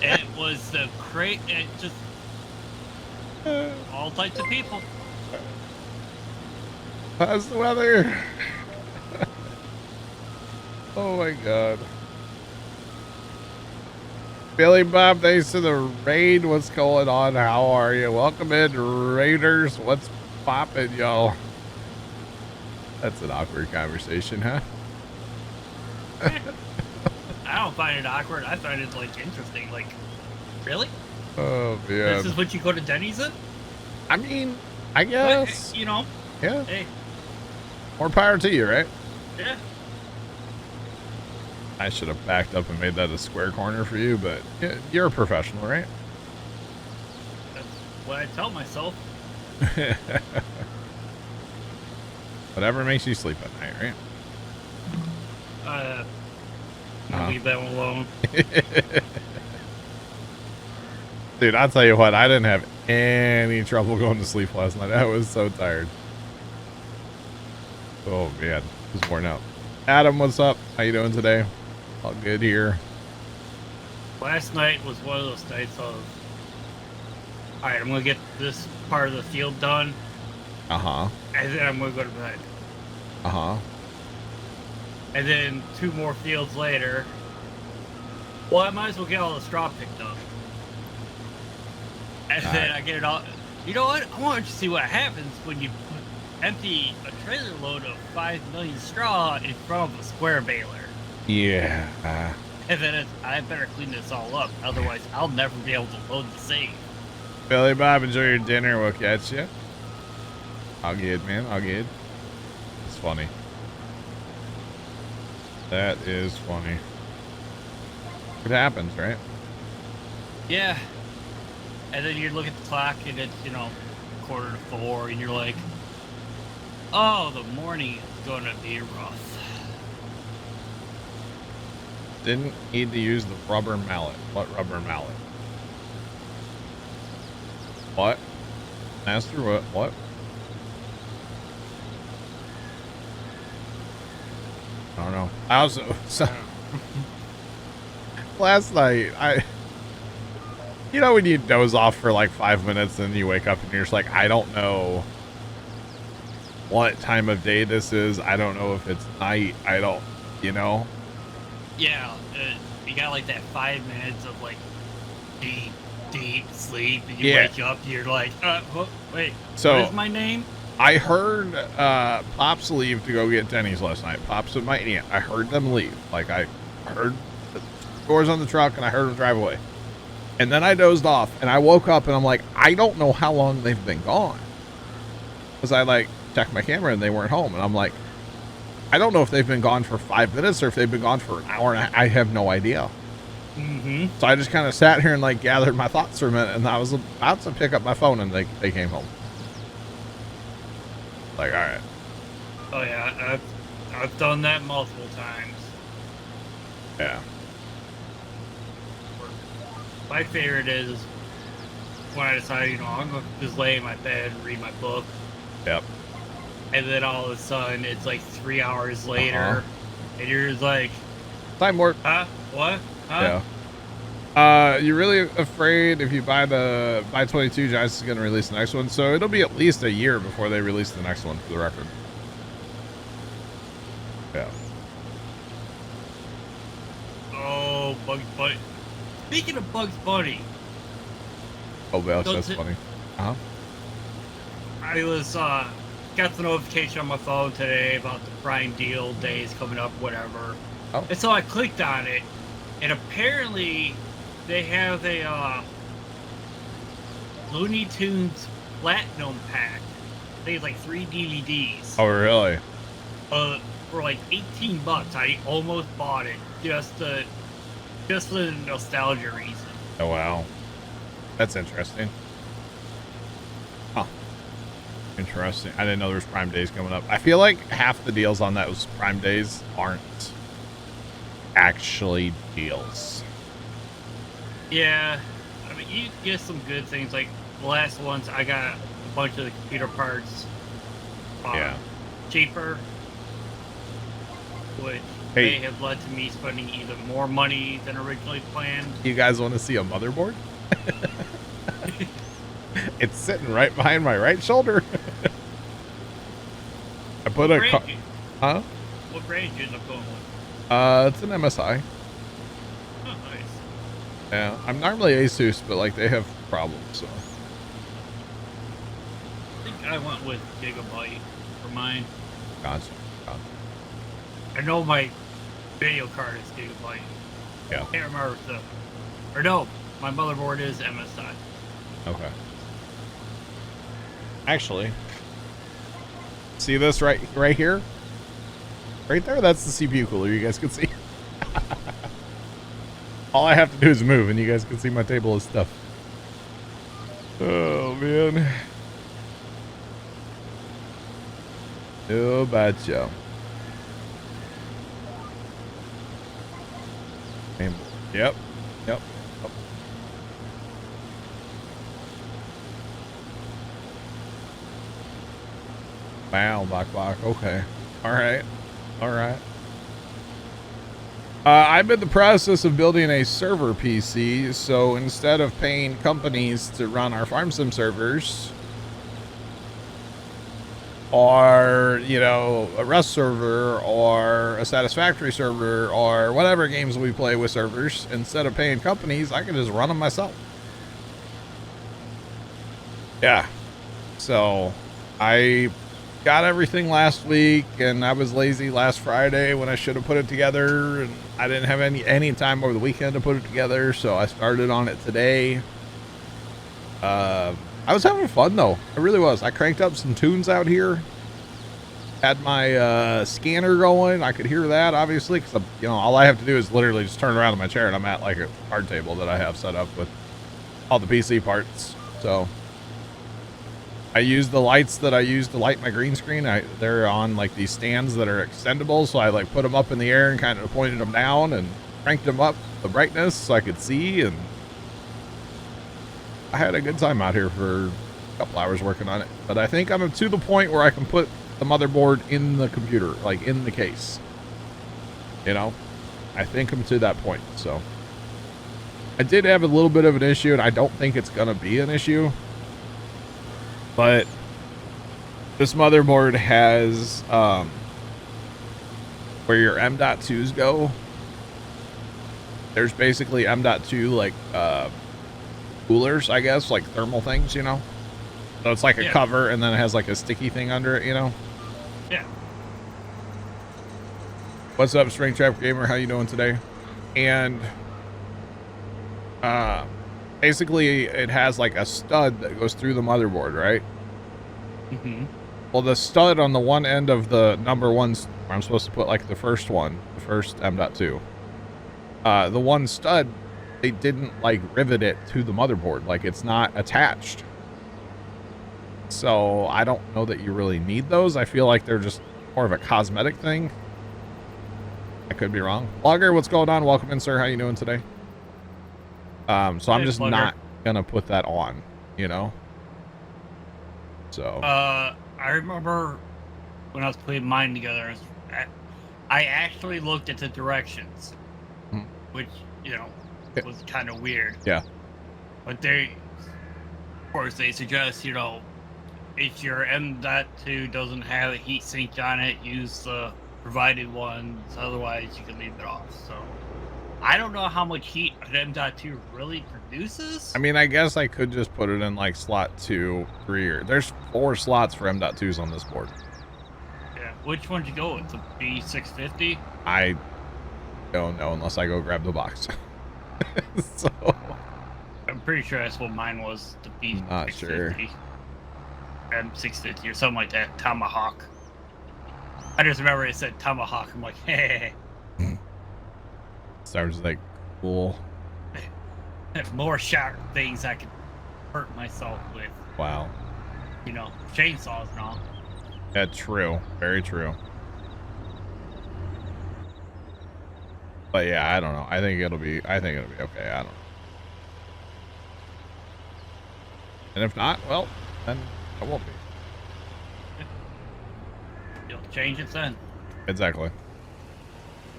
It was the it just all types of people. How's the weather? Oh my God. Billy Bob, thanks to the raid. What's going on? How are you? Welcome in, Raiders. What's poppin', y'all? That's an awkward conversation, huh? I don't find it awkward. I find it like interesting. Like, really? Oh man. This is what you go to Denny's in? I mean, I guess. But, you know. Yeah. Hey. More power to you, right? Yeah. I should have backed up and made that a square corner for you, but you're a professional, right? That's what I tell myself. Whatever makes you sleep at night, right? I'll leave that one alone. Dude, I'll tell you what, I didn't have any trouble going to sleep last night. I was so tired. Oh man, I was worn out. Adam, what's up? How you doing today? All good here. Last night was one of those nights of, alright, I'm gonna get this part of the field done. Uh-huh. And then I'm gonna go to bed. Uh-huh. And then 2 more fields later, well, I might as well get all the straw picked up. And then I get it all. You know what? I want to see what happens when you empty a trailer load of 5 million straw in front of a square baler. Yeah. And then I better clean this all up, otherwise I'll never be able to load the save. Billy Bob, enjoy your dinner. We'll catch you. All good, man. All good. It's funny. That is funny. It happens, right? Yeah. And then you look at the clock and it's, 3:45, and you're like, oh, the morning is going to be rough. Didn't need to use the rubber mallet. What rubber mallet? What? Master, what? What? I don't know. I also... last night, when you doze off for like 5 minutes and you wake up and you're just like, I don't know what time of day this is. I don't know if it's night. I don't, Yeah, you got like that 5 minutes of like deep sleep, and you wake up, you're like, wait, so what is my name? I heard Pops leave to go get Denny's last night. Pops and my aunt. I heard them leave. Like, I heard the doors on the truck and I heard them drive away. And then I dozed off and I woke up and I'm like, I don't know how long they've been gone. Because I checked my camera and they weren't home. And I'm like, I don't know if they've been gone for 5 minutes or if they've been gone for an hour. And I have no idea. Mm-hmm. So I just kind of sat here and gathered my thoughts for a minute. And I was about to pick up my phone and they came home. Like, all right. Oh yeah, I've done that multiple times. Yeah. My favorite is when I decide, I'm going to just lay in my bed and read my book. Yep. And then all of a sudden, it's like 3 hours later, and you're just like, Time warp. huh? What? Huh? Yeah. You're really afraid if you buy 22, Giants is going to release the next one. So it'll be at least a year before they release the next one, for the record. Yeah. Oh, Bugs Bunny. Speaking of Bugs Bunny. Oh, that's funny. Uh-huh. I was, got the notification on my phone today about the Prime deal days coming up, whatever. Oh. And so I clicked on it, and apparently they have a, Looney Tunes Platinum pack. They have 3 DVDs. Oh, really? For $18. I almost bought it just for the nostalgia reason. Oh, wow. That's interesting. Huh. Interesting. I didn't know there was Prime Days coming up. I feel like half the deals on those Prime Days aren't actually deals. Yeah. I mean, you get some good things. Like, the last ones, I got a bunch of the computer parts cheaper, which may have led to me spending even more money than originally planned. You guys want to see a motherboard? It's sitting right behind my right shoulder. I put Huh? What brand did you end up going with? It's an MSI. Oh, nice. Yeah, I'm normally Asus, but they have problems, so. I think I went with Gigabyte for mine. Gotcha. I know my video card is due, like, Yeah. I can't remember or no, my motherboard is MSI. Okay. Actually, see this right here? Right there, that's the CPU cooler, you guys can see. All I have to do is move and you guys can see my table of stuff. Oh man. Oh, bacho. Yep. Yep. Wow, Bach. Okay. All right. All right. I'm in the process of building a server PC, so instead of paying companies to run our farm sim servers, or, you know, a Rust server, or a Satisfactory server, or whatever games we play with servers, instead of paying companies, I can just run them myself. Yeah. So, I got everything last week, and I was lazy last Friday when I should have put it together, and I didn't have any time over the weekend to put it together, so I started on it today. I was having fun though. I really was. I cranked up some tunes out here. Had my scanner going. I could hear that obviously, because you know, all I have to do is literally just turn around in my chair, and I'm at like a card table that I have set up with all the PC parts. So I use the lights that I use to light my green screen. They're on like these stands that are extendable, so I like put them up in the air and kind of pointed them down and cranked them up the brightness so I could see, and I had a good time out here for a couple hours working on it. But I think I'm to the point where I can put the motherboard in the computer, like in the case. You know, I think I'm to that point. So I did have a little bit of an issue, and I don't think it's gonna be an issue. But this motherboard has where your M.2s go. There's basically M.2 like coolers, I guess, like thermal things, you know. So it's like a cover, and then it has like a sticky thing under it, you know. Yeah. What's up, String Trap Gamer? How you doing today? And basically it has like a stud that goes through the motherboard, right? Mm-hmm. Well, the stud on the one end of the number ones, where I'm supposed to put like the first one, the first M.2, the one stud, they didn't like rivet it to the motherboard, like it's not attached. So I don't know that you really need those. I feel like they're just more of a cosmetic thing. I could be wrong. Blogger, what's going on? Welcome in, sir. How you doing today? So I'm just not gonna put that on, you know. So I remember when I was putting mine together, I actually looked at the directions, which, you know, was kind of weird. Yeah. But of course, they suggest, you know, if your M.2 doesn't have a heat sink on it, use the provided ones. Otherwise, you can leave it off. So I don't know how much heat an M.2 really produces. I mean, I guess I could just put it in like slot 2, 3, or there's 4 slots for M.2s on this board. Yeah. Which one did you go with? The B650? I don't know unless I go grab the box. So I'm pretty sure that's what mine was. The B650. Not sure. M650 or something like that. Tomahawk. I just remember it said Tomahawk. I'm like, hey. Sounds like cool. More sharp things I could hurt myself with. Wow. You know, chainsaws and all. Yeah, true. Very true. But yeah, I don't know. I think it'll be okay. I don't know. And if not, well, then it won't be. You'll change it then. Exactly.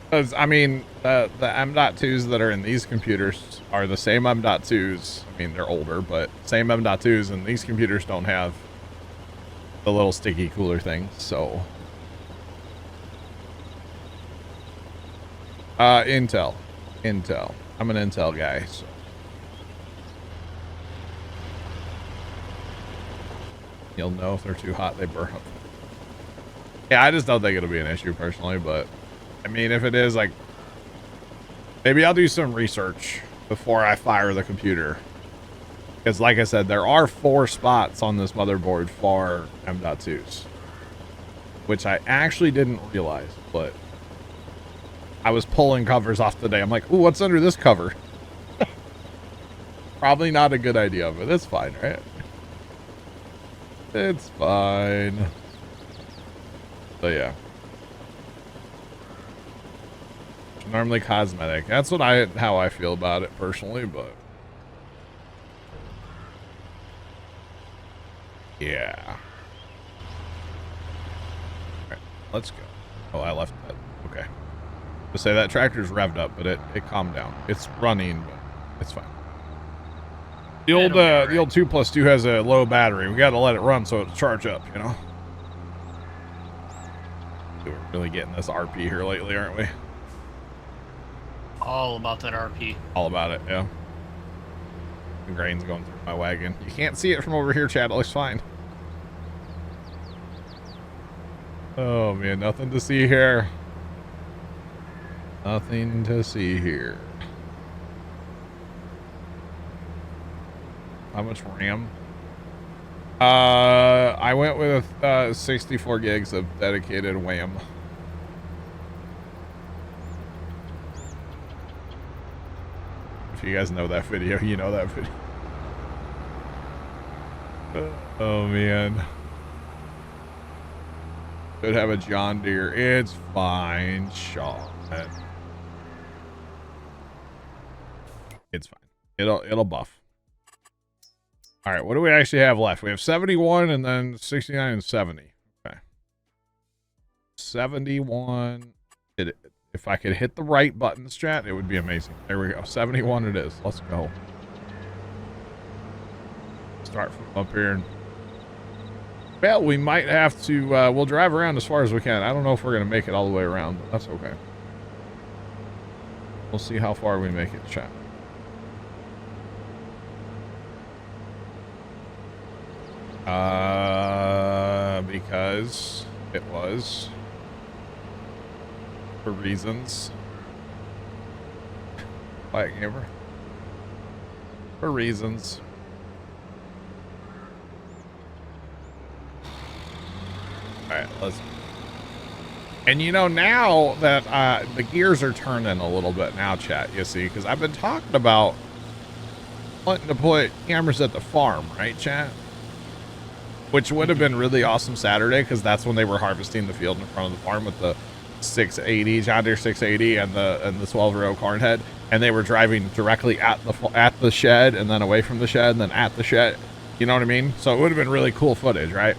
Because, I mean, the M.2s that are in these computers are the same M.2s. I mean, they're older, but same M.2s, and these computers don't have the little sticky cooler things, so. Intel. I'm an Intel guy, so. You'll know if they're too hot, they burn up. Yeah, I just don't think it'll be an issue personally, but I mean, if it is, like, maybe I'll do some research before I fire the computer. Because like I said, there are 4 spots on this motherboard for M.2s, which I actually didn't realize, but I was pulling covers off today. I'm like, ooh, what's under this cover? Probably not a good idea, but it's fine, right? It's fine. So yeah. Normally cosmetic. That's what how I feel about it personally, but yeah. Alright, let's go. Oh, I left that. Okay. To say that tractor's revved up, but it calmed down. It's running, but it's fine. The old the old 2+2 has a low battery. We gotta let it run so it'll charge up, you know. We're really getting this RP here lately, aren't we? All about that RP. All about it, yeah. The grain's going through my wagon. You can't see it from over here, Chad. It looks fine. Oh, man. Nothing to see here. Nothing to see here. How much RAM? I went with 64 gigs of dedicated WAM. If you guys know that video, you know that video. Oh man. Could have a John Deere. It's fine, Sean. It's fine. It'll buff. All right, what do we actually have left? We have 71 and then 69 and 70. Okay. 71. If I could hit the right buttons, chat, it would be amazing. There we go. 71 it is. Let's go. Start from up here. And, well, we might have to, we'll drive around as far as we can. I don't know if we're going to make it all the way around, but that's okay. We'll see how far we make it, chat. Because it was for reasons. Quiet gamer. For reasons. Alright, let's. And you know, now that the gears are turning a little bit now, chat, you see, because I've been talking about wanting to put cameras at the farm, right, chat? Which would have been really awesome Saturday, because that's when they were harvesting the field in front of the farm with the 680, John Deere 680 and the 12-row corn head, and they were driving directly at the shed and then away from the shed and then at the shed. You know what I mean? So it would have been really cool footage, right?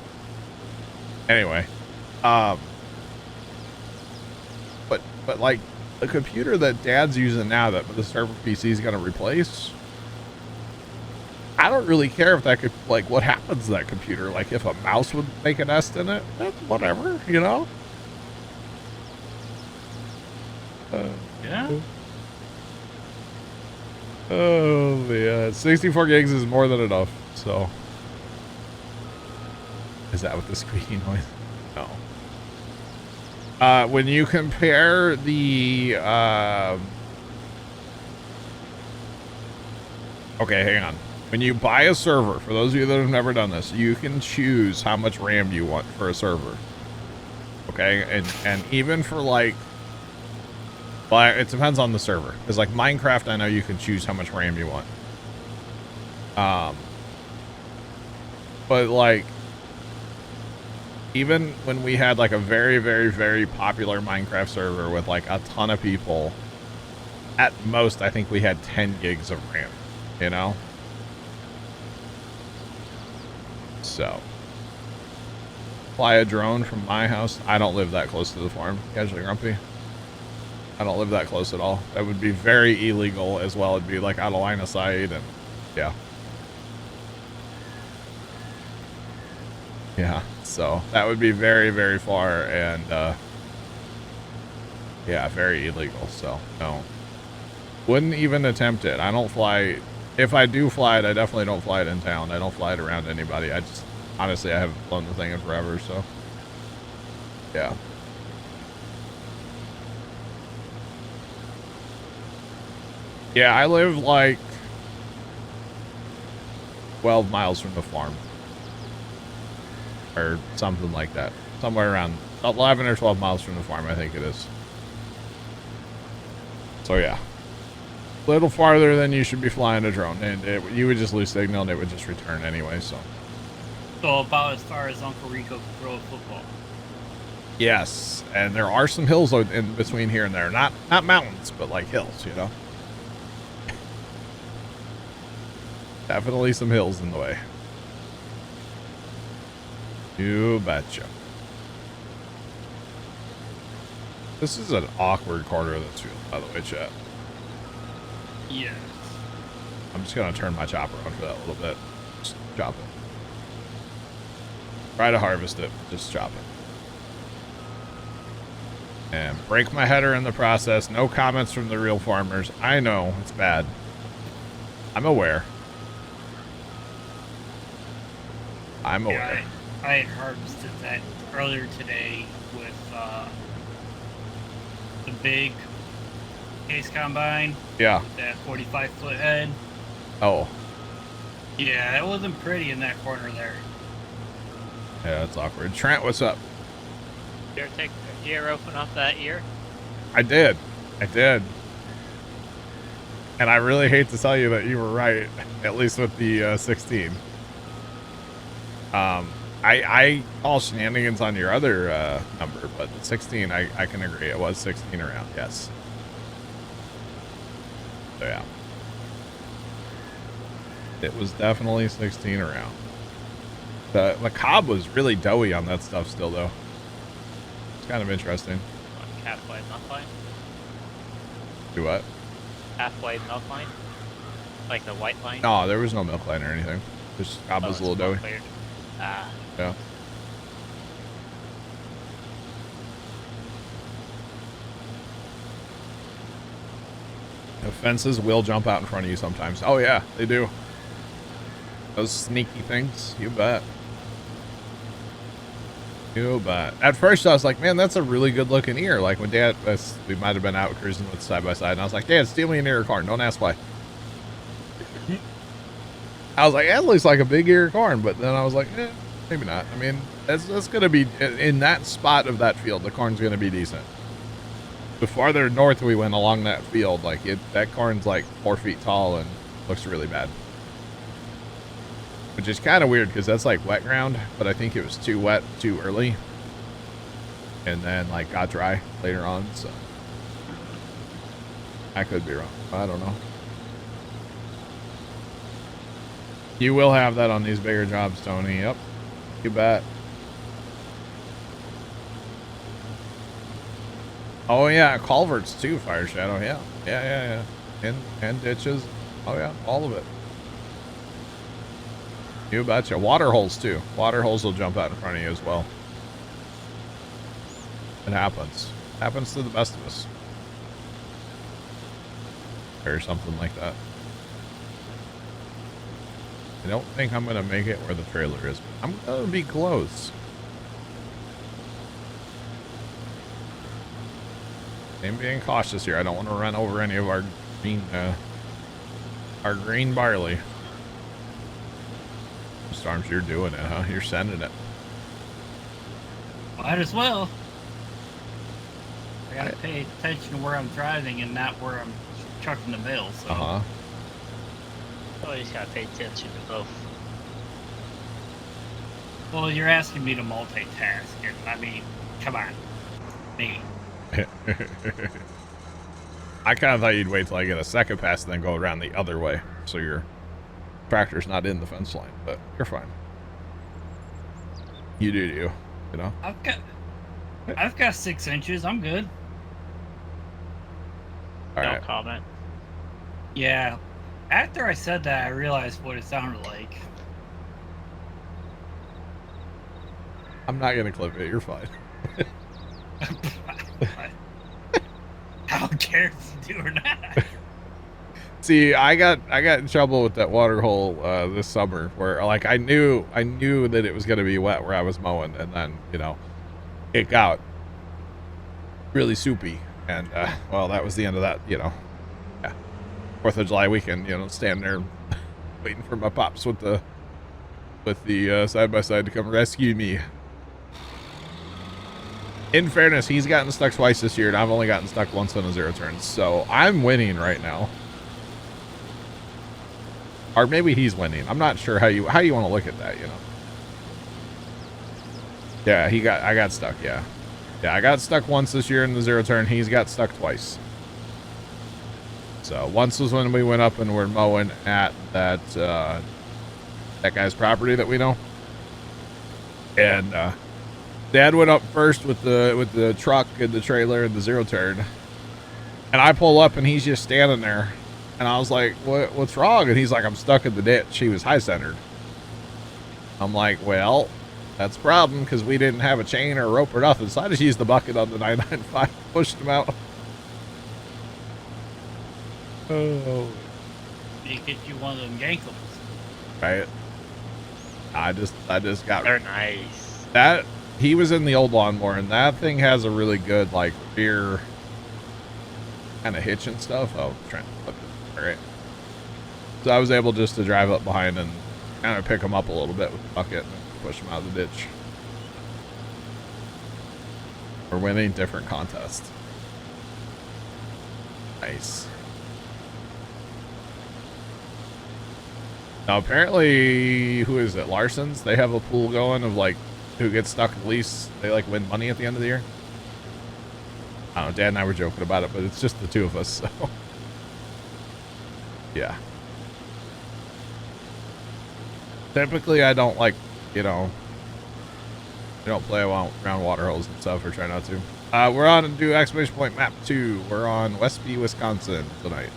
Anyway, but like the computer that Dad's using now that the server PC is going to replace, I don't really care if that could, like, what happens to that computer. Like, if a mouse would make a nest in it, that's whatever, you know? Yeah. Oh, man. 64 gigs is more than enough, so. Is that what the squeaky noise? No. When you compare the, okay, hang on. When you buy a server, for those of you that have never done this, you can choose how much RAM you want for a server. Okay, and even for like, well, it depends on the server. Because like Minecraft, I know you can choose how much RAM you want. But like, even when we had like a very, very, very popular Minecraft server with like a ton of people, at most, I think we had 10 gigs of RAM, you know? So, fly a drone from my house. I don't live that close to the farm. Casually grumpy. I don't live that close at all. That would be very illegal as well. It'd be like out of line of sight, and yeah. Yeah, so that would be very, very far, and yeah, very illegal. So no, wouldn't even attempt it. I don't fly. If I do fly it, I definitely don't fly it in town. I don't fly it around anybody. I just, honestly, I haven't flown the thing in forever, so. Yeah. Yeah, I live like 12 miles from the farm. Or something like that. Somewhere around 11 or 12 miles from the farm, I think it is. So yeah. A little farther than you should be flying a drone. And you would just lose signal and it would just return anyway, so. So about as far as Uncle Rico could throw a football. Yes, and there are some hills in between here and there. Not mountains, but like hills, you know. Definitely some hills in the way. You betcha. This is an awkward corner of this field, by the way, chat. Yes. I'm just gonna turn my chopper on for that a little bit. Just chop it. Try to harvest it, just chop it. And break my header in the process. No comments from the real farmers. I know, it's bad. I'm aware. I'm aware. Yeah, I had harvested that earlier today with the big case combine. Yeah. With that 45-foot head. Oh. Yeah, it wasn't pretty in that corner there. Yeah, that's awkward. Trent, what's up? You ever take the ear open off that ear? I did. I did. And I really hate to tell you that you were right, at least with the 16. I call shenanigans on your other number, but the 16, I can agree. It was 16 around, yes. So, yeah. It was definitely 16 around. The cob was really doughy on that stuff still, though. It's kind of interesting. What, half-white milk line? Do what? Half-white milk line? Like the white line? No, there was no milk line or anything. Just cob was a little doughy. Cleared. Ah. Yeah. The fences will jump out in front of you sometimes. Oh yeah, they do. Those sneaky things, you bet. You bet. At first I was like, man, that's a really good looking ear. Like when Dad, we might have been out cruising with side by side, and I was like, Dad, steal me an ear corn. Don't ask why. I was like, that looks like a big ear of corn, but then I was like, maybe not. I mean, that's going to be, in that spot of that field, the corn's going to be decent. The farther north we went along that field, like that corn's like 4 feet tall and looks really bad. Which is kind of weird because that's like wet ground, but I think it was too wet too early. And then like got dry later on, so. I could be wrong. I don't know. You will have that on these bigger jobs, Tony. Yep. You bet. Oh yeah, culverts too, Fire Shadow. Yeah. Yeah. And ditches. Oh yeah, all of it. You betcha. Water holes too. Water holes will jump out in front of you as well. It happens. Happens to the best of us. Or something like that. I don't think I'm going to make it where the trailer is. I'm going to be close. I'm being cautious here. I don't want to run over any of our green barley. Storms, you're doing it, huh? You're sending it. Might as well. I gotta pay attention to where I'm driving and not where I'm trucking the mail, so. Uh-huh. Oh, you just gotta pay attention to both. Well, you're asking me to multitask, and I mean, come on. Me. I kind of thought you'd wait till I get a second pass and then go around the other way, so your tractor's not in the fence line, but you're fine. You do you know? I've got 6 inches. I'm good. All No right. comment. Yeah. After I said that, I realized what it sounded like. I'm not gonna clip it. You're fine. I don't care if you do or not. See, I got in trouble with that water hole this summer, where like I knew that it was gonna be wet where I was mowing, and then it got really soupy. And, well, that was the end of that, you know. Yeah. 4th of July weekend, you know, standing there waiting for my pops with the side-by-side to come rescue me. In fairness, he's gotten stuck twice this year, and I've only gotten stuck once on a 0 turns. So I'm winning right now. Or maybe he's winning. I'm not sure how you want to look at that, you know. Yeah, I got stuck, yeah. Yeah, I got stuck once this year in the 0 turn. He's got stuck twice. So once was when we went up and we're mowing at that guy's property that we know. And Dad went up first with the truck and the trailer and the 0 turn. And I pull up and he's just standing there. And I was like, what's wrong? And he's like, I'm stuck in the ditch. He was high centered. I'm like, well, that's a problem because we didn't have a chain or a rope or nothing. So I just used the bucket on the 995, pushed him out. Oh. You get you one of them Yankles. Right. I just got. They're nice. That he was in the old lawnmower, and that thing has a really good like rear kind of hitch and stuff. Oh, I'm trying to flip it. All right. So I was able just to drive up behind and kind of pick him up a little bit with the bucket and push him out of the ditch. We're winning different contests. Nice. Now apparently, who is it? Larson's? They have a pool going of like who gets stuck the least. They like win money at the end of the year. I don't know. Dad and I were joking about it, but it's just the two of us. So yeah. Typically, I don't like, you know, I don't play around water holes and stuff, or try not to. We're on to do exclamation point map 2. We're on WESTBY, Wisconsin tonight.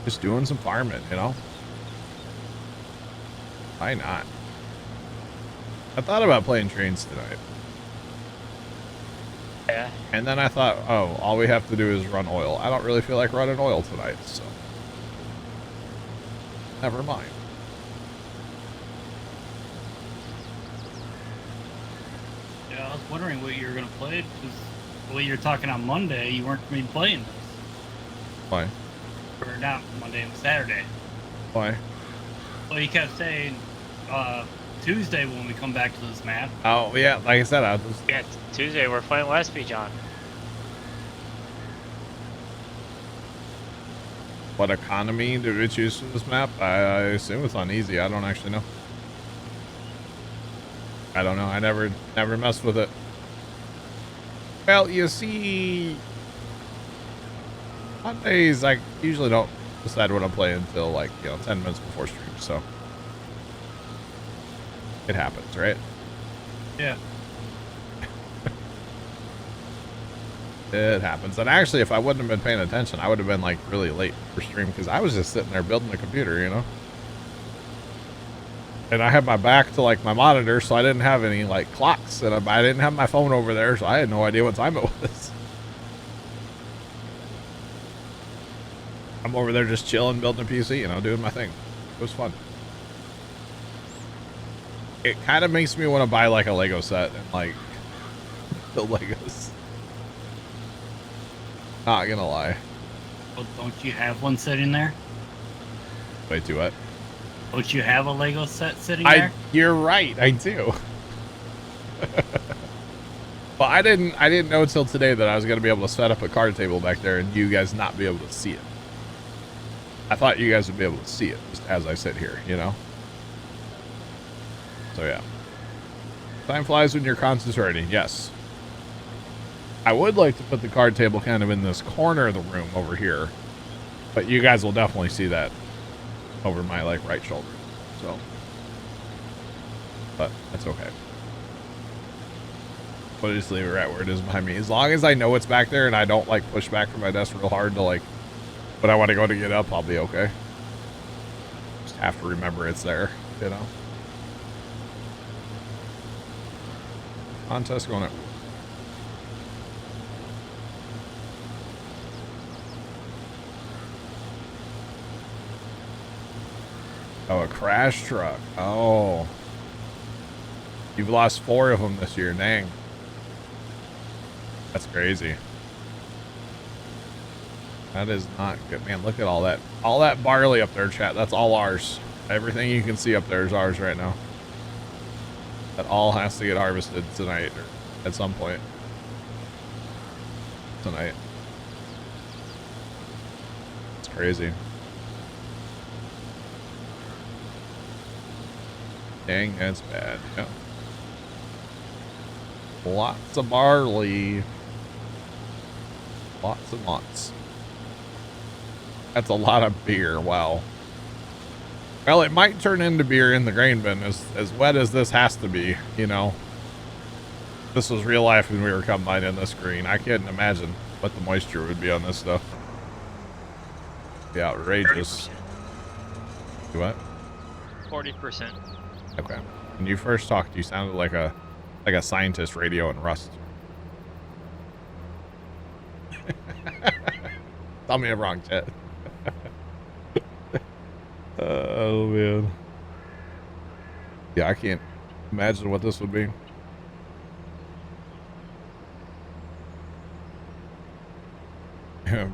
Just doing some farming, you know? Why not? I thought about playing trains tonight. Yeah. And then I thought, oh, all we have to do is run oil. I don't really feel like running oil tonight, so never mind. Yeah, I was wondering what you were gonna play because the way you're talking on Monday, you weren't gonna be playing this. Why? Or not Monday and Saturday. Why? Well, you kept saying Tuesday when we come back to this map. Oh, yeah, like I said, I was... Yeah, Tuesday we're playing WESTBY, John. What economy did we choose for this map? I assume it's on easy. I don't actually know. I don't know. I never messed with it. Well, you see, Mondays I usually don't decide what I'm playing until like, you know, 10 minutes before stream, so it happens, right? Yeah. It happens. And actually, if I wouldn't have been paying attention, I would have been like really late for stream because I was just sitting there building the computer, you know. And I had my back to like my monitor, so I didn't have any like clocks, and I didn't have my phone over there, so I had no idea what time it was. I'm over there just chilling, building a PC, you know, doing my thing. It was fun. It kind of makes me want to buy like a Lego set and like build Legos. Not gonna lie. Well, don't you have one sitting there? Wait, do what? Don't you have a Lego set sitting there? You're right, I do. Well, I didn't know until today that I was gonna be able to set up a card table back there and you guys not be able to see it. I thought you guys would be able to see it just as I sit here, you know? So yeah. Time flies when you're concentrating, yes. I would like to put the card table kind of in this corner of the room over here, but you guys will definitely see that over my like right shoulder. So, but that's okay. But just leave it right where it is behind me. As long as I know it's back there and I don't like push back from my desk real hard to like, when I want to go to get up, I'll be okay. Just have to remember it's there, you know. Contest going up. Oh, a crash truck. Oh. You've lost 4 of them this year. Dang. That's crazy. That is not good. Man, look at all that. All that barley up there, chat. That's all ours. Everything you can see up there is ours right now. That all has to get harvested tonight or at some point. Tonight. It's crazy. Dang, that's bad. Yeah. Lots of barley. Lots and lots. That's a lot of beer. Wow. Well, it might turn into beer in the grain bin as wet as this has to be, you know. This was real life when we were combining this green. I couldn't imagine what the moisture would be on this stuff. Be outrageous. 30%. What? 40%. Okay. When you first talked, you sounded like a scientist radio in Rust. Tell me I'm wrong, Chet. Oh man. Yeah, I can't imagine what this would be.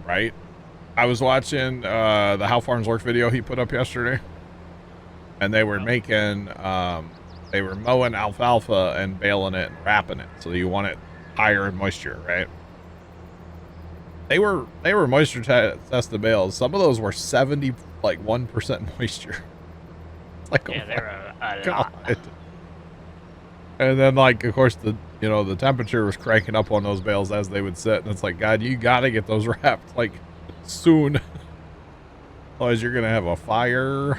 Right? I was watching the How Farms Work video he put up yesterday. And they were making they were mowing alfalfa and baling it and wrapping it. So you want it higher in moisture, right? They were moisture test the bales. Some of those were 1% moisture. Like, Yeah, oh they were a God. lot. And then, like, of course, the temperature was cranking up on those bales as they would sit, and it's like, God, you gotta get those wrapped like soon, otherwise you're gonna have a fire.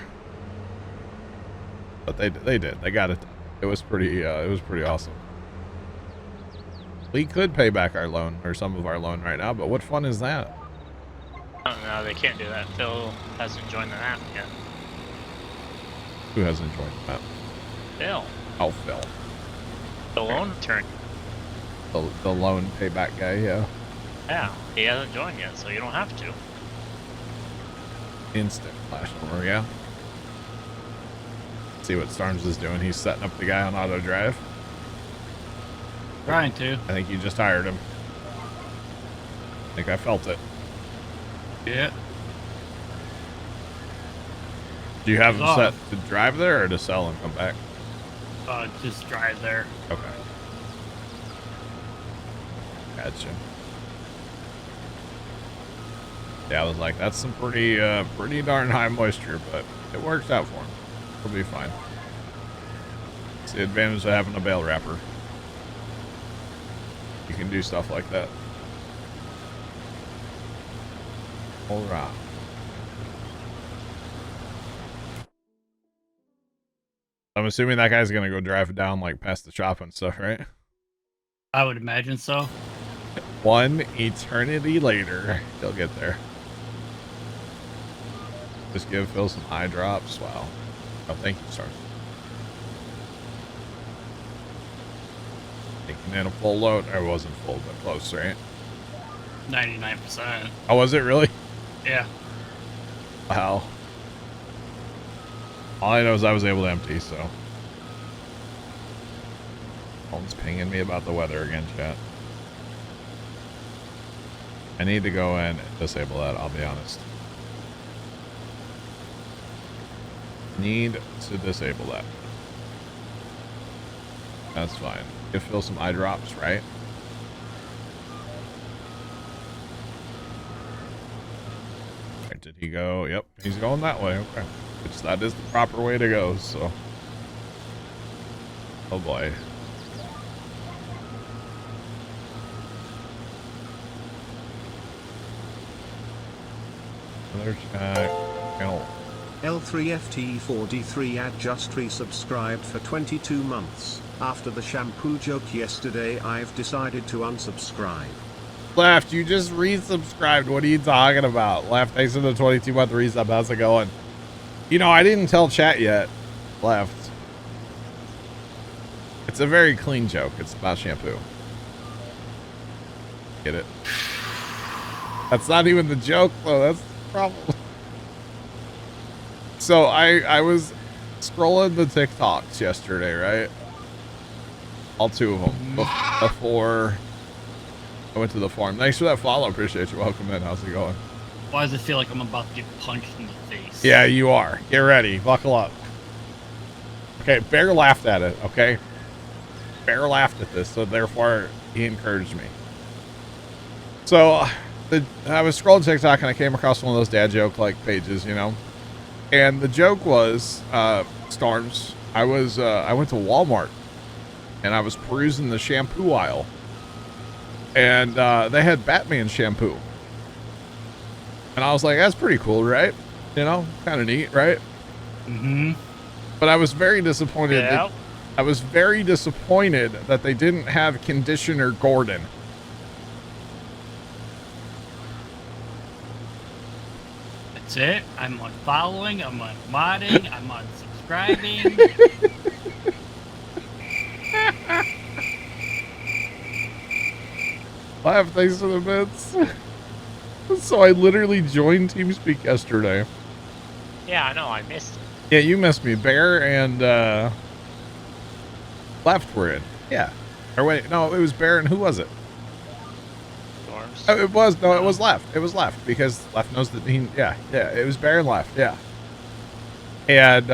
But they did. They got it. It was pretty awesome. We could pay back our loan or some of our loan right now, but what fun is that? Oh, no, they can't do that. Phil hasn't joined the app yet. Who hasn't joined that? Phil. Oh, Phil. The loan attorney. The loan payback guy, yeah. Yeah, he hasn't joined yet, so you don't have to. Instant flash over, yeah. See what Storms is doing. He's setting up the guy on auto drive. Trying to. I think you just hired him. I think I felt it. Yeah. Do you have him He's set off. to drive there or to sell and come back? Just drive there. Okay. Gotcha. Yeah, I was like, that's some pretty darn high moisture, but it works out for him. He'll be fine. It's the advantage of having a bale wrapper. You can do stuff like that. All right. I'm assuming that guy's gonna go drive it down like past the shop and stuff, right? I would imagine so. One eternity later, he'll get there. Just give Phil some eye drops. Wow. Oh, thank you, Star. Taking in a full load. Or it wasn't full, but close, right? 99%. Oh, was it really? Yeah. Wow. All I know is I was able to empty, so. Phone's pinging me about the weather again, chat. I need to go in and disable that, I'll be honest. Need to disable that. That's fine. Give Phil some eye drops, right? Where did he go? Yep, he's going that way. Okay. Which that is the proper way to go, so. Oh boy. Another check. L3FT4D3 ad just resubscribed for 22 months. After the shampoo joke yesterday, I've decided to unsubscribe. Left, you just resubscribed. What are you talking about? Left, thanks for the 22-month resub. How's it going? You know, I didn't tell chat yet. Left. It's a very clean joke. It's about shampoo. Get it? That's not even the joke, though. That's the problem. So I was scrolling the TikToks yesterday, right? All 2 of them before I went to the farm. Thanks for that follow. Appreciate you. Welcome in. How's it going? Why does it feel like I'm about to get punched in the face? Yeah, you are. Get ready. Buckle up. Okay, Bear laughed at it, okay? Bear laughed at this, so therefore he encouraged me. So I was scrolling TikTok and I came across one of those dad joke like pages, you know? And the joke was, Storms, I went to Walmart and I was perusing the shampoo aisle. And they had Batman shampoo. And I was like, that's pretty cool, right? You know, kind of neat, right? Mm-hmm. But I was very disappointed. Yeah. I was very disappointed that they didn't have Conditioner Gordon. That's it. I'm on following. I'm on modding. I'm on subscribing. Laugh, thanks for the bits. So I literally joined TeamSpeak yesterday. Yeah, I know. I missed it. Yeah, you missed me. Bear and Left were in. Yeah. Or wait, no, it was Bear and who was it? Storms. Oh, it was Left. It was Left because Left knows that he. Yeah, it was Bear and Left. Yeah. And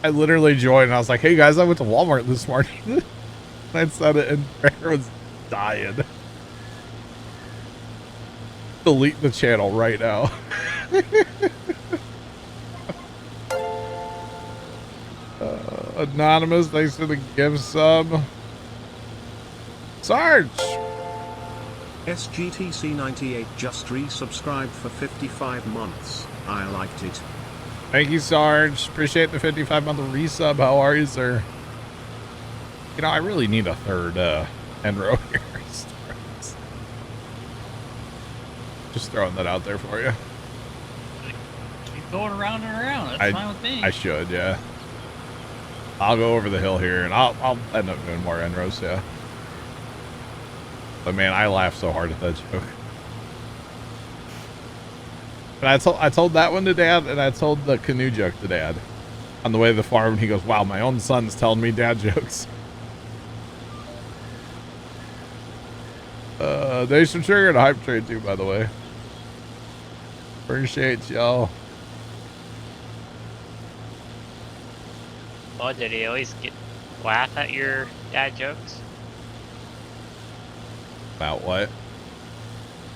I literally joined and I was like, "Hey guys, I went to Walmart this morning." I said it and Bear was dying. Delete the channel right now. Anonymous, thanks for the gift sub. Sarge! SGTC98 just resubscribed for 55 months. I liked it. Thank you, Sarge. Appreciate the 55-month resub. How are you, sir? You know, I really need a third end row here. Just throwing that out there for you. Keep going around and around. That's fine with me. I should, yeah. I'll go over the hill here, and I'll end up doing more end rows, yeah. But man, I laughed so hard at that joke. But I told that one to Dad, and I told the canoe joke to Dad on the way to the farm, and he goes, "Wow, my own son's telling me dad jokes." They should trigger a hype trade too, by the way. Appreciate y'all. Oh, did he always laugh at your dad jokes? About what?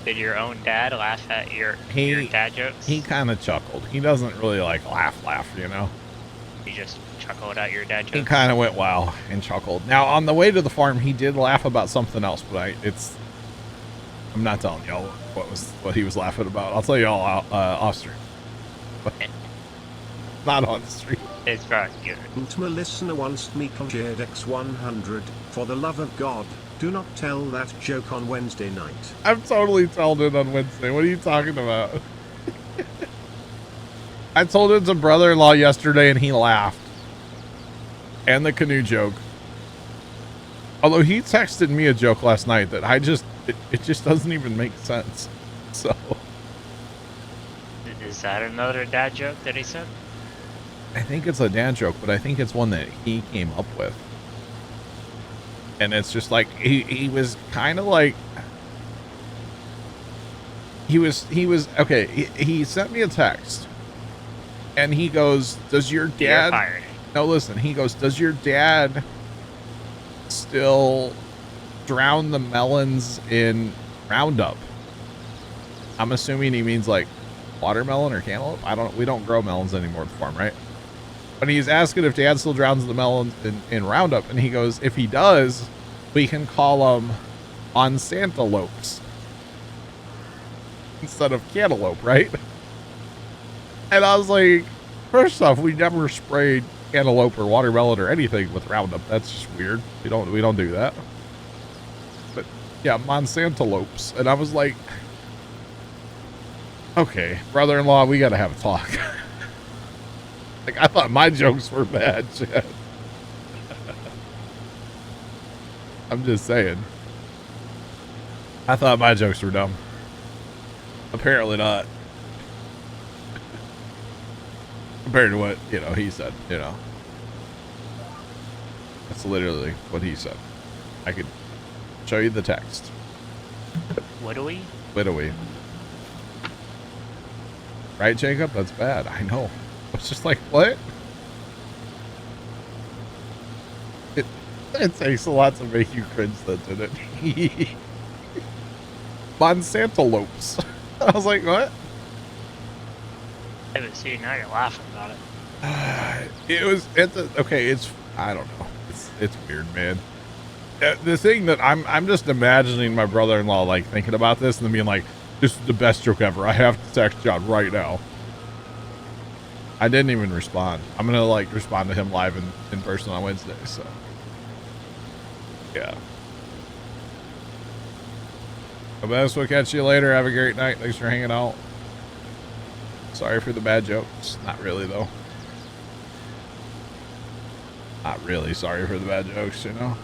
Did your own dad laugh at your dad jokes? He kind of chuckled. He doesn't really like laugh, you know? He just chuckled at your dad jokes? He kind of went wow and chuckled. Now, on the way to the farm, he did laugh about something else, but I'm not telling y'all what he was laughing about. I'll tell y'all off stream. But not on the street. It's very good. Ultima listener wants me JX100. For the love of God, do not tell that joke on Wednesday night. I'm totally told it on Wednesday. What are you talking about? I told it to brother-in-law yesterday and he laughed. And the canoe joke. Although he texted me a joke last night that it just doesn't even make sense. So. Is that another dad joke that he said? I think it's a dad joke, but I think it's one that he came up with. And it's just like, he was kind of like, he was, okay, he sent me a text. And he goes, does your dad, no, listen, he goes, does your dad still drown the melons in Roundup? I'm assuming he means like watermelon or cantaloupe. We don't grow melons anymore at the farm, right? But he's asking if dad still drowns the melons in Roundup. And he goes, if he does, we can call them Monsantolopes instead of cantaloupe, right? And I was like, first off, we never sprayed cantaloupe or watermelon or anything with Roundup. That's just weird. We don't do that. But yeah, Monsantolopes. And I was like, okay, brother-in-law, we gotta have a talk. Like, I thought my jokes were bad, Chad. I'm just saying. I thought my jokes were dumb. Apparently not. Compared to what, he said, That's literally what he said. I could show you the text. Widowy? Widowy. Right, Jacob? That's bad. I know. It's just like, what? It takes a lot to make you cringe, doesn't it? Monsanto lopes. I was like, what? I haven't seen. Now you're laughing about it. It's I don't know. It's weird, man. The thing that I'm just imagining my brother-in-law like thinking about this and then being like, this is the best joke ever. I have to text John right now. I didn't even respond. I'm gonna like respond to him live in person on Wednesday, so yeah. But best, we'll catch you later. Have a great night. Thanks for hanging out. Sorry for the bad jokes. Not really though. Not really sorry for the bad jokes, you know.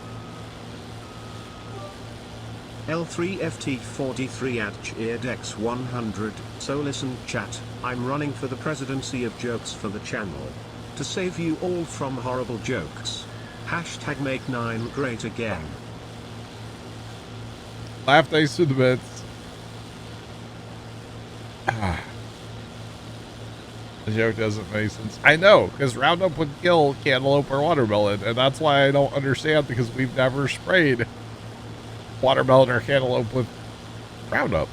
L3FT43 at Cheerdex 100. So listen, chat. I'm running for the presidency of jokes for the channel. To save you all from horrible jokes. Hashtag make 9 great again. Laugh thanks to the bits. The joke doesn't make sense. I know, because Roundup would kill cantaloupe or watermelon, and that's why I don't understand, because we've never sprayed watermelon or cantaloupe with Roundup.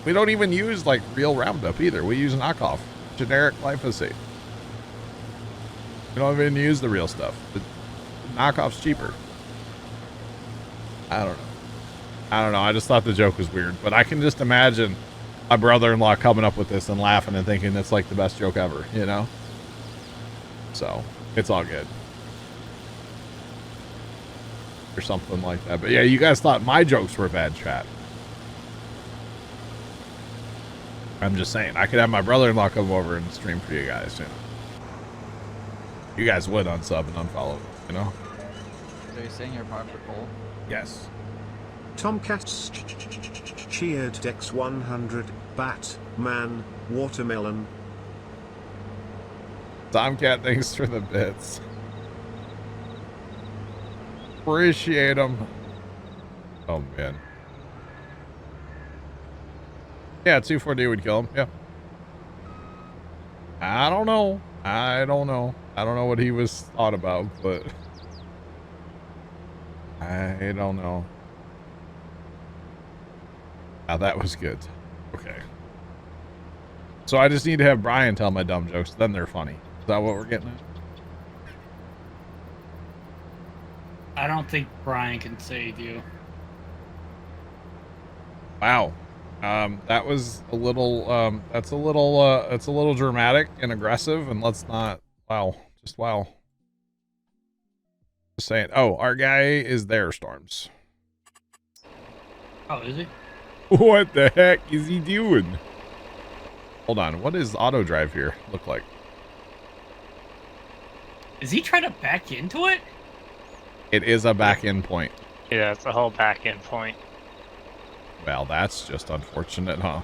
We don't even use like real Roundup either. We use knockoff, generic glyphosate. We don't even use the real stuff. The knockoff's cheaper. I don't know. I just thought the joke was weird, but I can just imagine my brother-in-law coming up with this and laughing and thinking it's like the best joke ever, you know? So it's all good. Or something like that. But yeah, you guys thought my jokes were bad, chat. I'm just saying, I could have my brother-in-law come over and stream for you guys, you know. You guys would unsub and unfollow, you know? So you're saying you're part of the poll? Yes. Tomcats cheered Dex 100, Batman, Watermelon. Tomcat, thanks for the bits. Appreciate them. Oh, man. Yeah, 2,4-D would kill him. Yeah. I don't know. I don't know what he was thought about, but I don't know. Now that was good. Okay. So I just need to have Brian tell my dumb jokes, then they're funny. Is that what we're getting at? I don't think Brian can save you. Wow. That was a little, it's a little dramatic and aggressive, and let's not, wow. Just wow. Just saying. Oh, our guy is there, Storms. Oh, is he? What the heck is he doing? Hold on. What does auto drive here look like? Is he trying to back into it? It is a back end point. Yeah, it's a whole back end point. Well, that's just unfortunate, huh?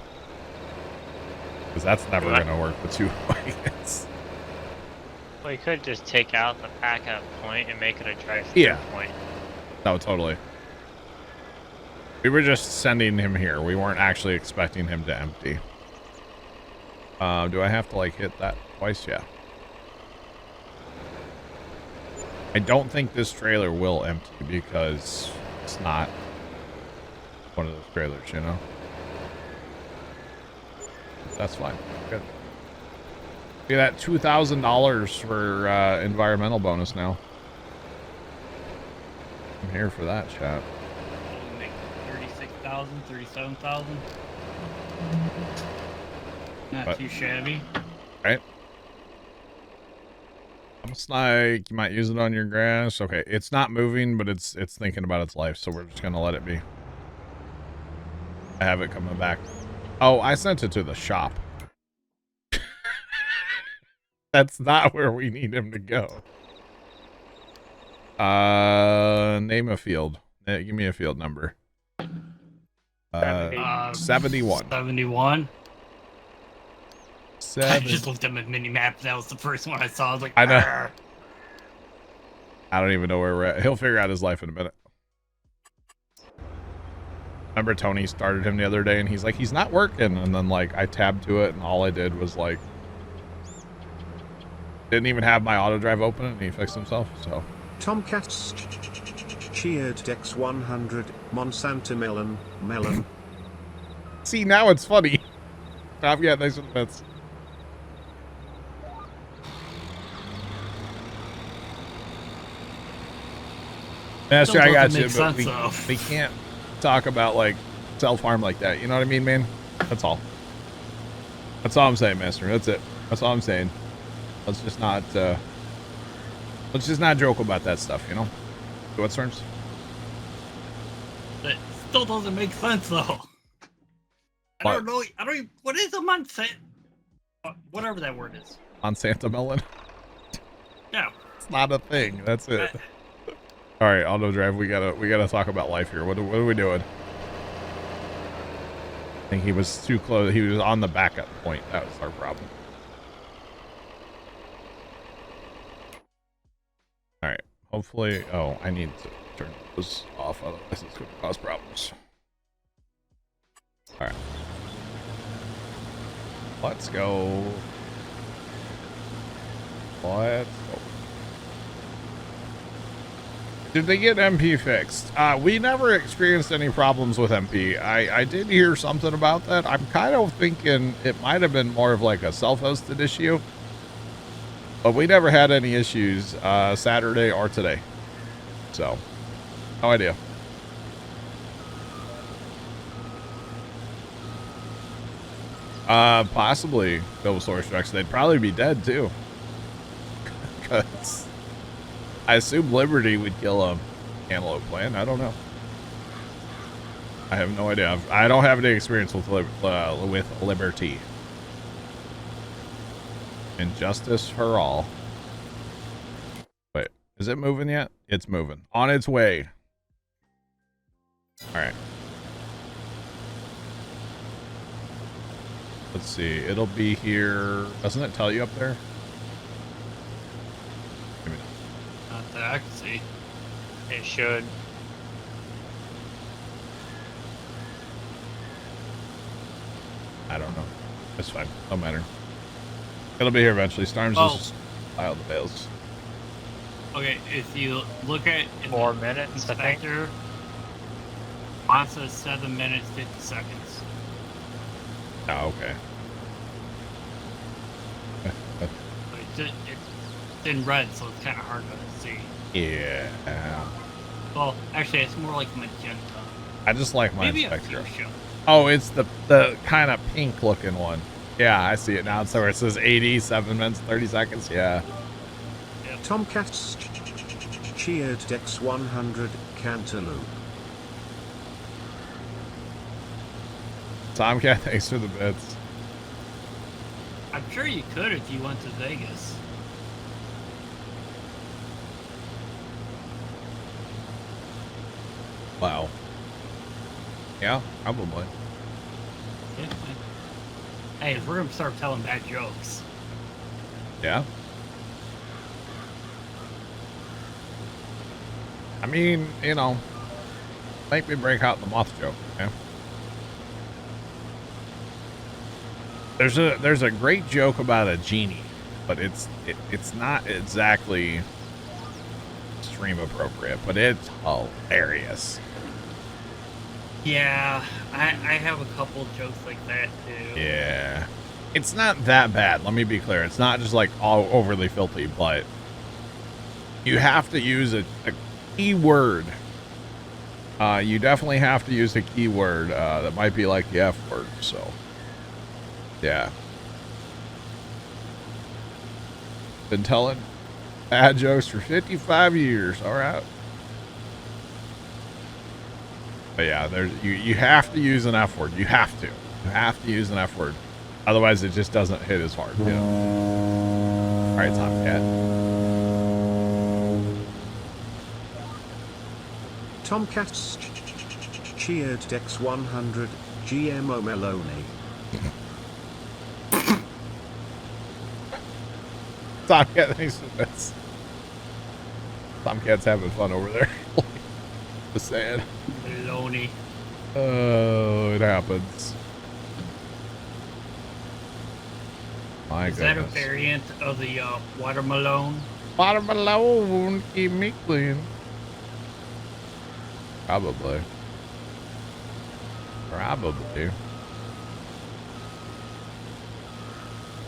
Because that's never going to work with two wagons. Well, you could just take out the backup point and make it a drive-through point. No, totally. We were just sending him here. We weren't actually expecting him to empty. Do I have to like hit that twice? Yeah. I don't think this trailer will empty because it's not one of those trailers, you know? That's fine. Good. Look at that $2,000 for environmental bonus now. I'm here for that, chat. Make 36,000, 37,000. Not too shabby. Right? Looks like you might use it on your grass. Okay, it's not moving, but it's thinking about its life, so we're just gonna let it be. I have it coming back. Oh, I sent it to the shop. That's not where we need him to go. Name a field. Give me a field number. 71. 71. I just looked at my mini map. That was the first one I saw. I was like, I know. Arr. I don't even know where we're at. He'll figure out his life in a minute. Remember Tony started him the other day and he's like, he's not working. And then like I tabbed to it and all I did was like, didn't even have my auto drive open and he fixed himself. So Tomcats cheered Dex 100 Monsanto melon. see, now it's funny. Yeah, thanks for the bits. Master, I got you, but we can't talk about like self-harm like that. You know what I mean, man? That's all. That's all I'm saying, Master. That's it. That's all I'm saying. Let's just not joke about that stuff, you know? What's turns? That still doesn't make sense though. I don't know. I don't even, what is a Monsanto? Whatever that word is. Monsanto melon? Yeah. It's not a thing. That's it. All right, auto drive. We gotta talk about life here. What are we doing? I think he was too close. He was on the backup point. That was our problem. All right. Hopefully. Oh, I need to turn those off. Otherwise, it's going to cause problems. All right. Let's go. Let's go. Did they get MP fixed? We never experienced any problems with MP. I did hear something about that. I'm kind of thinking it might have been more of like a self-hosted issue. But we never had any issues Saturday or today. So, no idea. Possibly Double Source Trucks. They'd probably be dead too. Because I assume Liberty would kill a Antelope Plan. I don't know. I have no idea. I don't have any experience with Liberty. And justice for all. Wait, is it moving yet? It's moving. On its way. All right. Let's see. It'll be here. Doesn't it tell you up there? Not that I can see. It should. I don't know. It's fine. Don't matter. It'll be here eventually. Storms just pile the bales. Okay, if you look at 4 minutes, I think. Mine says 7 minutes 50 seconds. Oh, okay. But it's in red, so it's kind of hard to see. Yeah. Well, actually, it's more like magenta. I just like my Maybe Spectre. a fuchsia. Oh, it's the kind of pink looking one. Yeah, I see it now. So where it says 87 minutes, 30 seconds. Yeah. Yep. Tomcats cheered Dex 100 Cantaloupe. Tomcat, thanks for the bits. I'm sure you could if you went to Vegas. Wow. Yeah, probably. Yeah. Hey, we're gonna start telling bad jokes. Yeah. I mean, you know, make me break out the moth joke, okay? There's a great joke about a genie, but it's not exactly stream appropriate, but it's hilarious. Yeah, I have a couple jokes like that too. Yeah. It's not that bad, let me be clear. It's not just like all overly filthy, but you have to use a key word. You definitely have to use a keyword that might be like the F word, so yeah. Been telling bad jokes for 55 years, all right. But yeah, there's you have to use an F word. You have to. You have to use an F word. Otherwise, it just doesn't hit as hard. You know? All right, Tomcat. Tomcats cheered Dex 100 GMO Meloni. Tomcat, thanks for this. Tomcat's having fun over there. Just saying. Baloney. Oh, it happens. My Is that a goodness. variant of the watermelon? Watermelon, keep me clean. Probably.